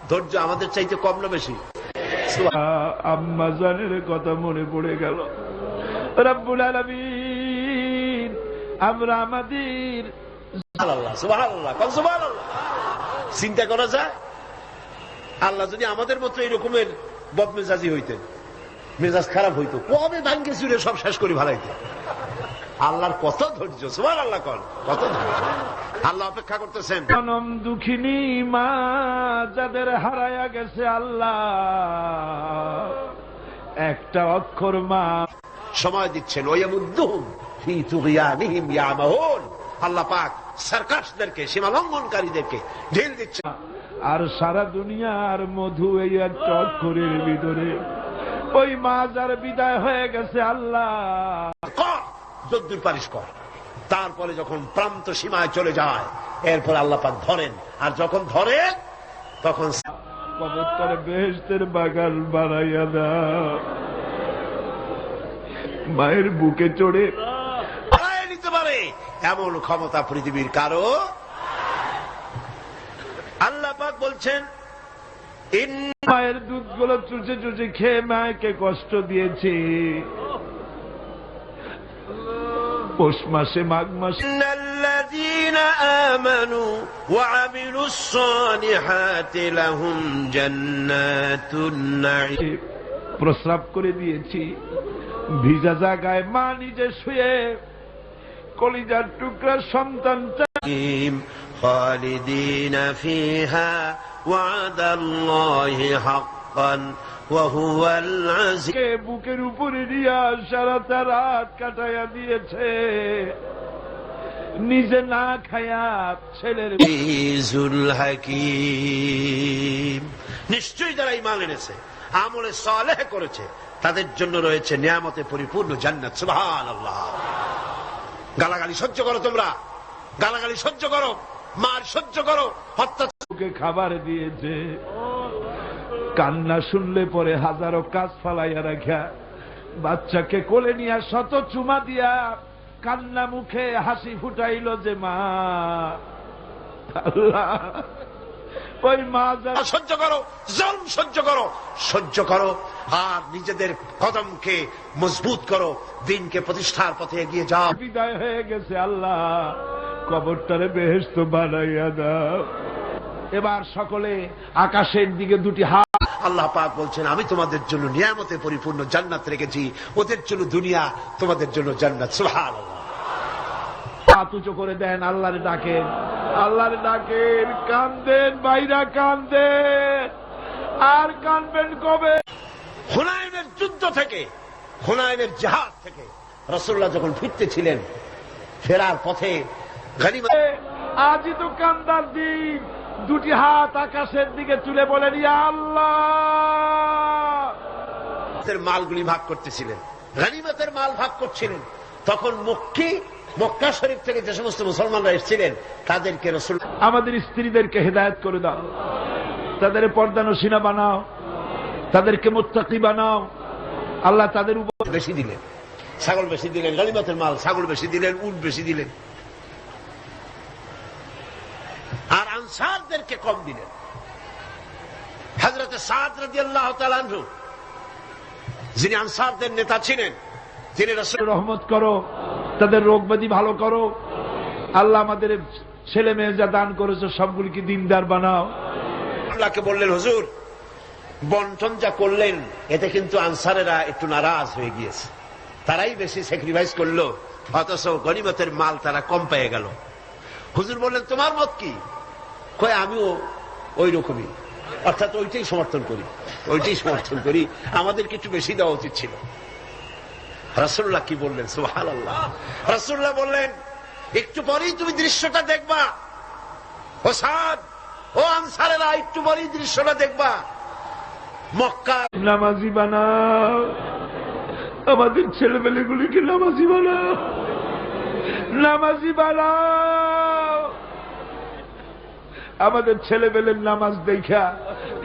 ধৈর্য আমাদের চাইতে কম না বেশি? আম্মা জানের কথা মনে পড়ে গেল রব্বুল আলামিন। আমরা আমাদের চিন্তা করা যায়, আল্লাহ যদি আমাদের মতো এরকমের বদমেজাজি হইতেন, মেজাজ খারাপ হইতো, কবে ভাঙ্গে চুরে সব শেষ করে ভালাইতেন। আল্লাহর কত ধৈর্য, সুবহানাল্লাহ, কত ধৈর্য। আল্লাহ অপেক্ষা করতেছেন। জনম দুঃখিনী মা যাদের হারায়া গেছে আল্লাহ, একটা অক্ষর মা সময় দিচ্ছেন। ওয়ায়ামুদ্দুহুম ফি তুগয়ানিহিম ইয়ামাহুন। আল্লাহ পাক সার্কাসদেরকে, সীমালঙ্ঘনকারীদেরকে ঢিল দিচ্ছেন। আর সারা দুনিয়ার মধু এই একটা অক্ষরের ভিতরে। ওই মা যার বিদায় হয়ে গেছে আল্লাহ, যদ্দূর পারিস কর। তারপরে যখন প্রান্ত সীমায় চলে যায়, এরপর আল্লাহ পাক ধরেন, আর যখন ধরেন তখন পবিত্র বেহেশতের বাগান বানাইয়া দাও। মায়ের বুকে চড়ে বাড়ায় নিতে পারে এমন ক্ষমতা পৃথিবীর কারো। আল্লাহ পাক বলছেন মায়ের দুধগুলো চুচে চুচে খেয়ে মাকে কষ্ট দিয়েছে। পৌষ মাসে মাঘ মাসে الذين آمنوا وعملوا الصالحات لهم جنات النعيم প্রস্রাব করে দিয়েছি, ভিজা জায়গায় মা নিজে শুয়ে কলিজার টুকরা সন্তান خالدين فيها وعد الله حقا وهو العزيز বুকের উপরে নিয়ে সারাটা রাত কাটাইয়া দিয়েছে, নিজে না খায়া ছেলের হাকিম। নিশ্চয়ই যারা ঈমান এনেছে, আমলে সালেহ করেছে, তাদের জন্য রয়েছে নিয়ামতে পরিপূর্ণ জান্নাত। সুবহানাল্লাহ। গালাগালি সহ্য করো, তোমরা গালাগালি সহ্য করো, মার সহ্য করো, হত্যাকে খাবার দিয়েছে, কান্না শুনলে পরে হাজারো কাজ ফালাইয়া রাখা, বাচ্চাকে কোলে নিয়ে শত চুমা দিয়া কান্না মুখে হাসি ফুটাইল যে মা। আল্লাহ, ওই মা যারা সহ্য করো, জুলম সহ্য করো, সহ্য করো, আর নিজেদের কদমকে মজবুত করো, দিনকে প্রতিষ্ঠার পথে এগিয়ে যাও। বিদায় হয়ে গেছে, আল্লাহ কবরটারে বেহেশত বানাইয়া দাও। এবার সকলে আকাশের দিকে দুটি হাত। আল্লাহ পাক বলছেন, আমি তোমাদের জন্য নিয়ামতে পরিপূর্ণ জান্নাত রেখেছি, ওদের জন্য দুনিয়া, তোমাদের জন্য জান্নাত। সুবহানাল্লাহ। হাত উঁচু করে দেন, আল্লাহরে ডাকেন, আল্লাহরে ডাকেন, কান্দেন ভাইরা, কান্দেন। আর কানবেন কবে? হুনাইনের যুদ্ধ থেকে, হুনাইনের জিহাদ থেকে রাসূলুল্লাহ যখন ফিরতেছিলেন, ফেরার পথে গনিমত, আজই তো কান্দার দিন। দুটি হাত আকাশের দিকে তুলে বলেন, ইয়া আল্লাহ। মালগুলি ভাগ করতেছিলেন, গনিমতের মাল ভাগ করছিলেন। তখন মক্কা শরীফ থেকে যে সমস্ত মুসলমানরা এসেছিলেন, তাদেরকে রাসূল, আমাদের স্ত্রীদেরকে হেদায়েত করে দাও, তাদের পর্দানশীনা বানাও, তাদেরকে মুত্তাকি বানাও। আল্লাহ তাদের উপর বেশি দিলেন, ছাগল বেশি দিলেন, গনিমতের মাল ছাগল বেশি দিলেন, উট বেশি দিলেন, আর আনসারদেরকে কম দিলেন। হযরত সাদ রাদিয়াল্লাহু তাআলা আনহু, যিনি আনসারদের নেতা ছিলেন, তিনি রাসূল রহমত করো, তাদের রোগ ব্যাধি ভালো করো। আল্লাহ আমাদের ছেলে মেয়ে যা দান করেছে সবগুলিকে দিনদার বানাও। আল্লাহকে বললেন, হুজুর বন্টন যা করলেন, এতে কিন্তু আনসারেরা একটু নারাজ হয়ে গিয়েছে, তারাই বেশি স্যাক্রিফাইস করলো, অথচ গনিমতের মাল তারা কম পেয়ে গেল। হুজুর বললেন, তোমার মত কি? কয়, আমিও ওই রকমই, অর্থাৎ ওইটাই সমর্থন করি, ওইটাই সমর্থন করি, আমাদের কিছু বেশি দেওয়া উচিত ছিল। রাসূলুল্লাহ কি বললেন? সুবহানাল্লাহ। রাসূলুল্লাহ বললেন, একটু পরেই তুমি দৃশ্যটা দেখবা, ও সাদ, ও আনসারেরা, একটু পরেই দৃশ্যটা দেখবা। মক্কা নামাজি বানাও, আমাদের ছেলেমেয়েগুলিকে নামাজি বানাও, নামাজি বানাও। আমাদের ছেলেমেয়ের নামাজ দেখা,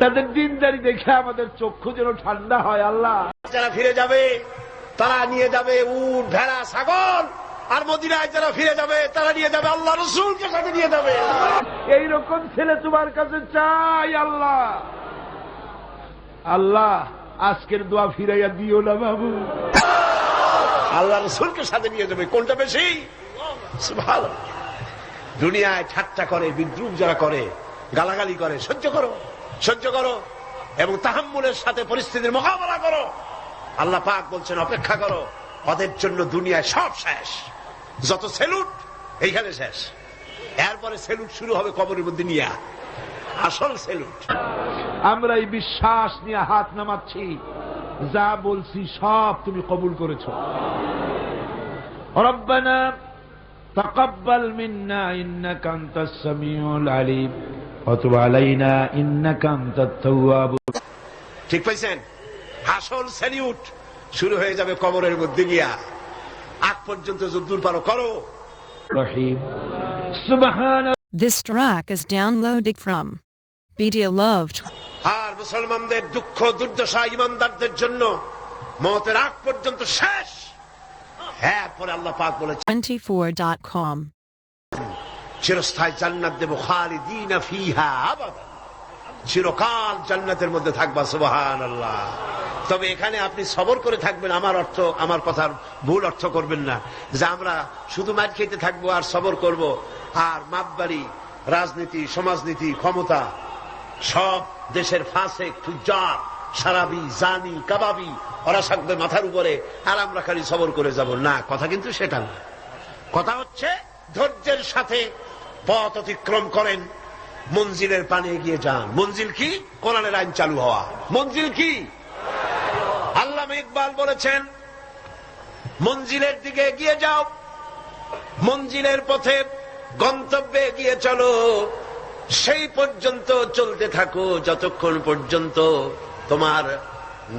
তাদের দিনদারি দেখে আমাদের চক্ষু যেন ঠান্ডা হয়। আল্লাহ, যারা ফিরে যাবে তারা নিয়ে যাবে উট, ভেড়া, ছাগল, আর মদিনায় যারা ফিরে যাবে তারা নিয়ে যাবে আল্লাহ রাসূলকে সাথে নিয়ে যাবে। এইরকম ছেলে তোমার কাছে চাই আল্লাহ। আল্লাহ, আজকের দোয়া ফিরাইয়া দিও না বাবু। আল্লাহ রাসূলকে সাথে নিয়ে যাবে, কোনটা বেশি? সুবহানাল্লাহ। দুনিয়ায় ঠাট্টা করে, বিদ্রুপ যারা করে, গালাগালি করে, সহ্য করো, সহ্য করো, এবং তাহাম্মুলের সাথে পরিস্থিতির মোকাবেলা করো। আল্লাহ পাক বলছেন, অপেক্ষা করো, ওদের জন্য দুনিয়ায় সব শেষ, যত সেলুট এইখানে শেষ, এরপরে সেলুট শুরু হবে কবরের মধ্যে নিয়ে, আসল সেলুট। আমরা এই বিশ্বাস নিয়ে হাত নামাচ্ছি, যা বলছি সব তুমি কবুল করেছো। রব্বানা তাকাব্বাল মিন্না ইন্নাকা আনতাস সামিউল আলিম ওয়া তুব আলাইনা ইন্নাকা আনতাত তাওয়াবুর। ঠিক পাইছেন? আসল সেলিউট শুরু হয়ে যাবে কবরের মধ্যে গিয়া, আগ পর্যন্ত যদ্দূর পারো করো। রহিম সুবহান। This track is downloaded from BDLoved. আর মুসলমানদের দুঃখ দুর্দশা ইমানদারদের জন্য মওতের আগ পর্যন্ত শেষ। হ্যাঁ, পরে আল্লাহ পাক বলেছেন 24.com চিরস্থায়ী জান্নাত দেব, খালিদিনা ফিহা আবাদা, চিরকাল জান্নাতের মধ্যে থাকবা। সুবহানাল্লাহ। তবে এখানে আপনি সবর করে থাকবেন, আমার কথার ভুল অর্থ করবেন না যে আমরা শুধু মার খেতে থাকবো আর সবর করব, আর মাপবাড়ি, রাজনীতি, সমাজনীতি, ক্ষমতা, সব দেশের ফাসেক, ফুজ্জার, সারাবি, জানি, কাবাবি ওরা থাকবে মাথার উপরে, আর আমরা খালি সবর করে যাব না। কথা কিন্তু সেটা না। কথা হচ্ছে ধৈর্যের সাথে পথ অতিক্রম করেন, মঞ্জিলের পানে এগিয়ে যান। মঞ্জিল কি? কোরআনের আইন চালু হওয়া। মঞ্জিল কি? আল্লামা ইকবাল বলেছেন, মঞ্জিলের দিকে এগিয়ে যাও, মঞ্জিলের পথে গন্তব্যে এগিয়ে চলো, সেই পর্যন্ত চলতে থাকো যতক্ষণ পর্যন্ত তোমার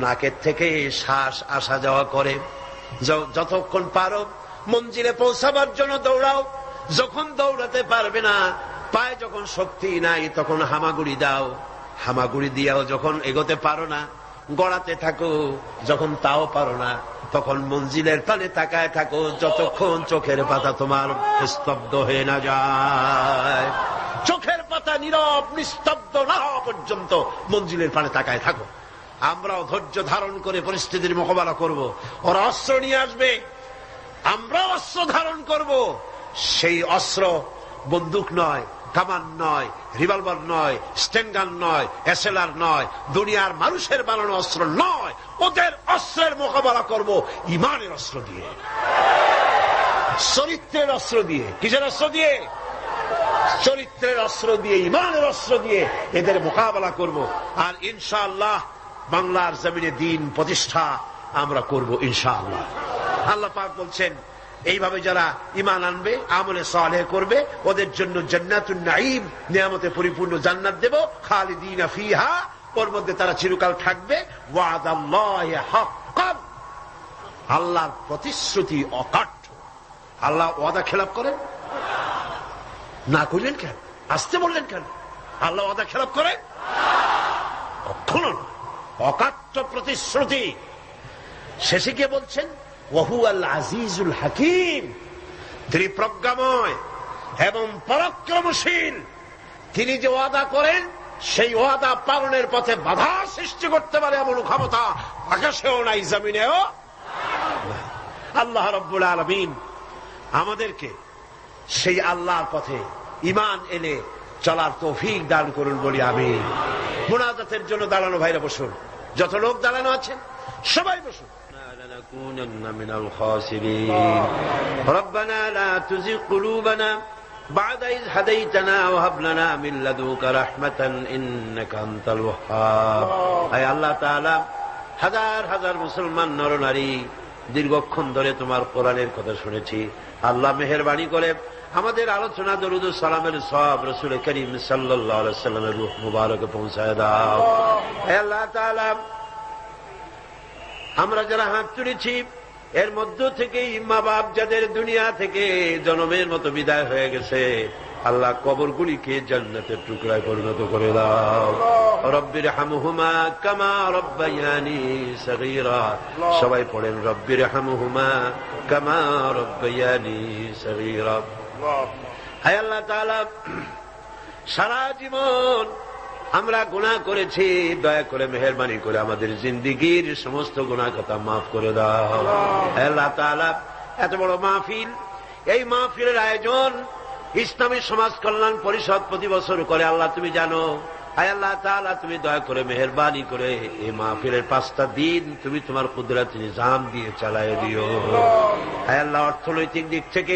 নাকের থেকে শ্বাস আসা যাওয়া করে। যতক্ষণ পারো মঞ্জিলে পৌঁছাবার জন্য দৌড়াও। যখন দৌড়াতে পারবে না, পায়ে যখন শক্তি নাই, তখন হামাগুড়ি দাও। হামাগুড়ি দিয়াও যখন এগোতে পারো না, গড়াতে থাকো। যখন তাও পারো না, তখন মঞ্জিলের পানে তাকায় থাকো যতক্ষণ চোখের পাতা তোমার স্তব্ধ হয়ে না যায়। চোখের পাতা নীরব নিস্তব্ধ না হওয়া পর্যন্ত মঞ্জিলের পানে তাকায় থাকো। আমরাও ধৈর্য ধারণ করে পরিস্থিতির মোকাবেলা করব। ওরা অস্ত্র নিয়ে আসবে, আমরাও অস্ত্র ধারণ করব। সেই অস্ত্র বন্দুক নয়, কামান নয়, রিভলভার নয়, স্টেনগান নয়, এসএলআর নয়, দুনিয়ার মানুষের বানানো অস্ত্র নয়। ওদের অস্ত্রের মোকাবেলা করব ইমানের অস্ত্র দিয়ে, চরিত্রের অস্ত্র দিয়ে। কিসের অস্ত্র দিয়ে? চরিত্রের অস্ত্র দিয়ে, ইমানের অস্ত্র দিয়ে এদের মোকাবেলা করব। আর ইনশাআল্লাহ বাংলার জমিনে দ্বীন প্রতিষ্ঠা আমরা করব ইনশাআল্লাহ। আল্লাহ পাক বলছেন, এইভাবে যারা ঈমান আনবে, আমলে সালেহ করবে, ওদের জন্য জান্নাতুন নাঈম, নিয়ামতে পরিপূর্ণ জান্নাত দেব, খালিদিনা ফিহা, ওর মধ্যে তারা চিরকাল থাকবে। ওয়াদাল্লাহি হাক্কান, আল্লাহর প্রতিশ্রুতি অকাট্য। আল্লাহ ওয়াদা খেলাপ করেন না? করলেন কেন? আসতে বললেন কেন? আল্লাহ ওয়াদা খেলাপ করে কখনো না, অকাট্য প্রতিশ্রুতি। শেষে গিয়ে বলছেন ওয়াহুয়াল আজিজুল হাকিম, তিনি প্রজ্ঞাময় এবং পরাক্রমশীল। তিনি যে ওয়াদা করেন, সেই ওয়াদা পালনের পথে বাধা সৃষ্টি করতে পারে এমন ক্ষমতা আকাশেও নাই, জমিনেও। আল্লাহ রাব্বুল আলামিন আমাদেরকে সেই আল্লাহর পথে ঈমান এনে চলার তৌফিক দান করুন বলি আমিন। মুনাজাতের জন্য দাঁড়ানো ভাইরা বসুন, যত লোক দাঁড়ানো আছেন সবাই বসুন। لنكونن من الخاسرين ربنا لا تزغ قلوبنا بعد إذ هديتنا وهب لنا من لدنك رحمة إنك أنت الوهاب। আয় আল্লাহ তাআলা, হাজার হাজার মুসলমান নরনারী দীর্ঘক্ষণ ধরে তোমার কোরআনের কথা শুনেছি। আল্লাহ মেহেরবানি করে আমাদের আলোচনা দরুদ ও সালামের সব রাসূল করিম সাল্লাল্লাহু আলাইহি ওয়াসাল্লামের রূহ মুবারকে পৌঁছায় দাও। হে আল্লাহ তাআলা, আমরা যারা হাত তুলেছি এর মধ্য থেকে মা বাপ যাদের দুনিয়া থেকে জনমের মতো বিদায় হয়ে গেছে, আল্লাহ কবরগুলিকে জান্নাতের টুকরায় পরিণত করে দাও। রব্বির হামহুমা কামা রব্বায়ানি সগীরা। সবাই পড়েন রব্বির হামহুমা কামা রব্বায়ানি সগীরা। হে আল্লাহ তাআলা, সারা জীবন আমরা গুনাহ করেছি, দয়া করে মেহেরবানি করে আমাদের জিন্দেগীর সমস্ত গুনাহ কথা মাফ করে দাও। হে আল্লাহ তাআলা, এত বড় মাহফিল, এই মাহফিলের আয়োজন ইসলামী সমাজ কল্যাণ পরিষদ প্রতি বছর করে। আল্লাহ তুমি জানো। হে আল্লাহ তাআলা, তুমি দয়া করে মেহেরবানি করে এই মাহফিলের 5টা দিন তুমি তোমার কুদরতি নিজাম দিয়ে চালায় দিও। হে আল্লাহ, অর্থনৈতিক দিক থেকে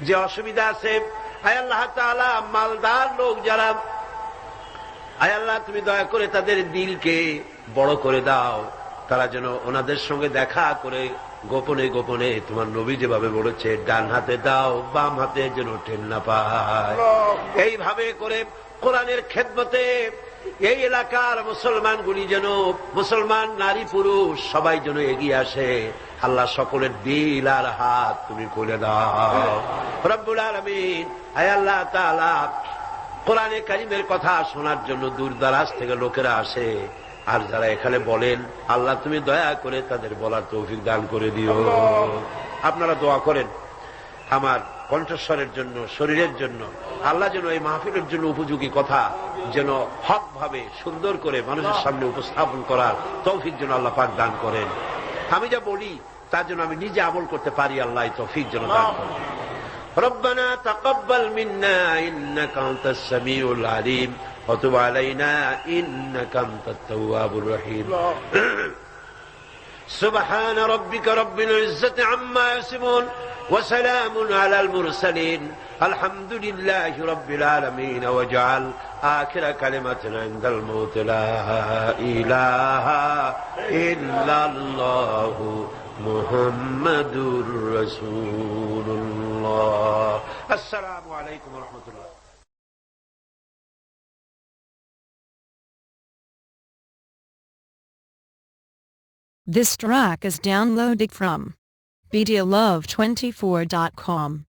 যে অসুবিধা আছে, হে আল্লাহ তাআলা, মালদার লোক যারা, আয় আল্লাহ তুমি দয়া করে তাদের দিলকে বড় করে দাও। তারা যেন ওনাদের সঙ্গে দেখা করে গোপনে গোপনে তোমার নবী যেভাবে বলেছে, ডান হাতে দাও বাম হাতে যেন ঠেল না পায়। এইভাবে করে কোরআনের খেদমতে এই এলাকার মুসলমানগুলি যেন, মুসলমান নারী পুরুষ সবাই যেন এগিয়ে আসে। আল্লাহ সকলের দিল আর হাত তুমি খুলে দাও রব্বুল আলামিন। আয় আল্লাহ তাআলা, কোরআনে কারিমের কথা শোনার জন্য দূর দারাজ থেকে লোকেরা আসে, আর যারা এখানে বলেন, আল্লাহ তুমি দয়া করে তাদের বলার তৌফিক দান করে দিও। আপনারা দোয়া করেন আমার কণ্ঠস্বরের জন্য, শরীরের জন্য। আল্লাহ যেন এই মাহফিলের জন্য উপযোগী কথা যেন হক ভাবে সুন্দর করে মানুষের সামনে উপস্থাপন করার তৌফিক যেন আল্লাহ পাক দান করেন। আমি যা বলি তার জন্য আমি নিজে আমল করতে পারি, আল্লাহ এই তৌফিক যেন দান করেন। ربنا تقبل منا إنك أنت السميع العليم وتب علينا إنك أنت التواب الرحيم سبحان ربك رب العزة عما يصفون وسلام على المرسلين الحمد لله رب العالمين واجعل آخر كلمة عند الموت لا إله إلا الله محمد رسول الله السلام عليكم ورحمة الله. This track is downloaded from BDLove24.com.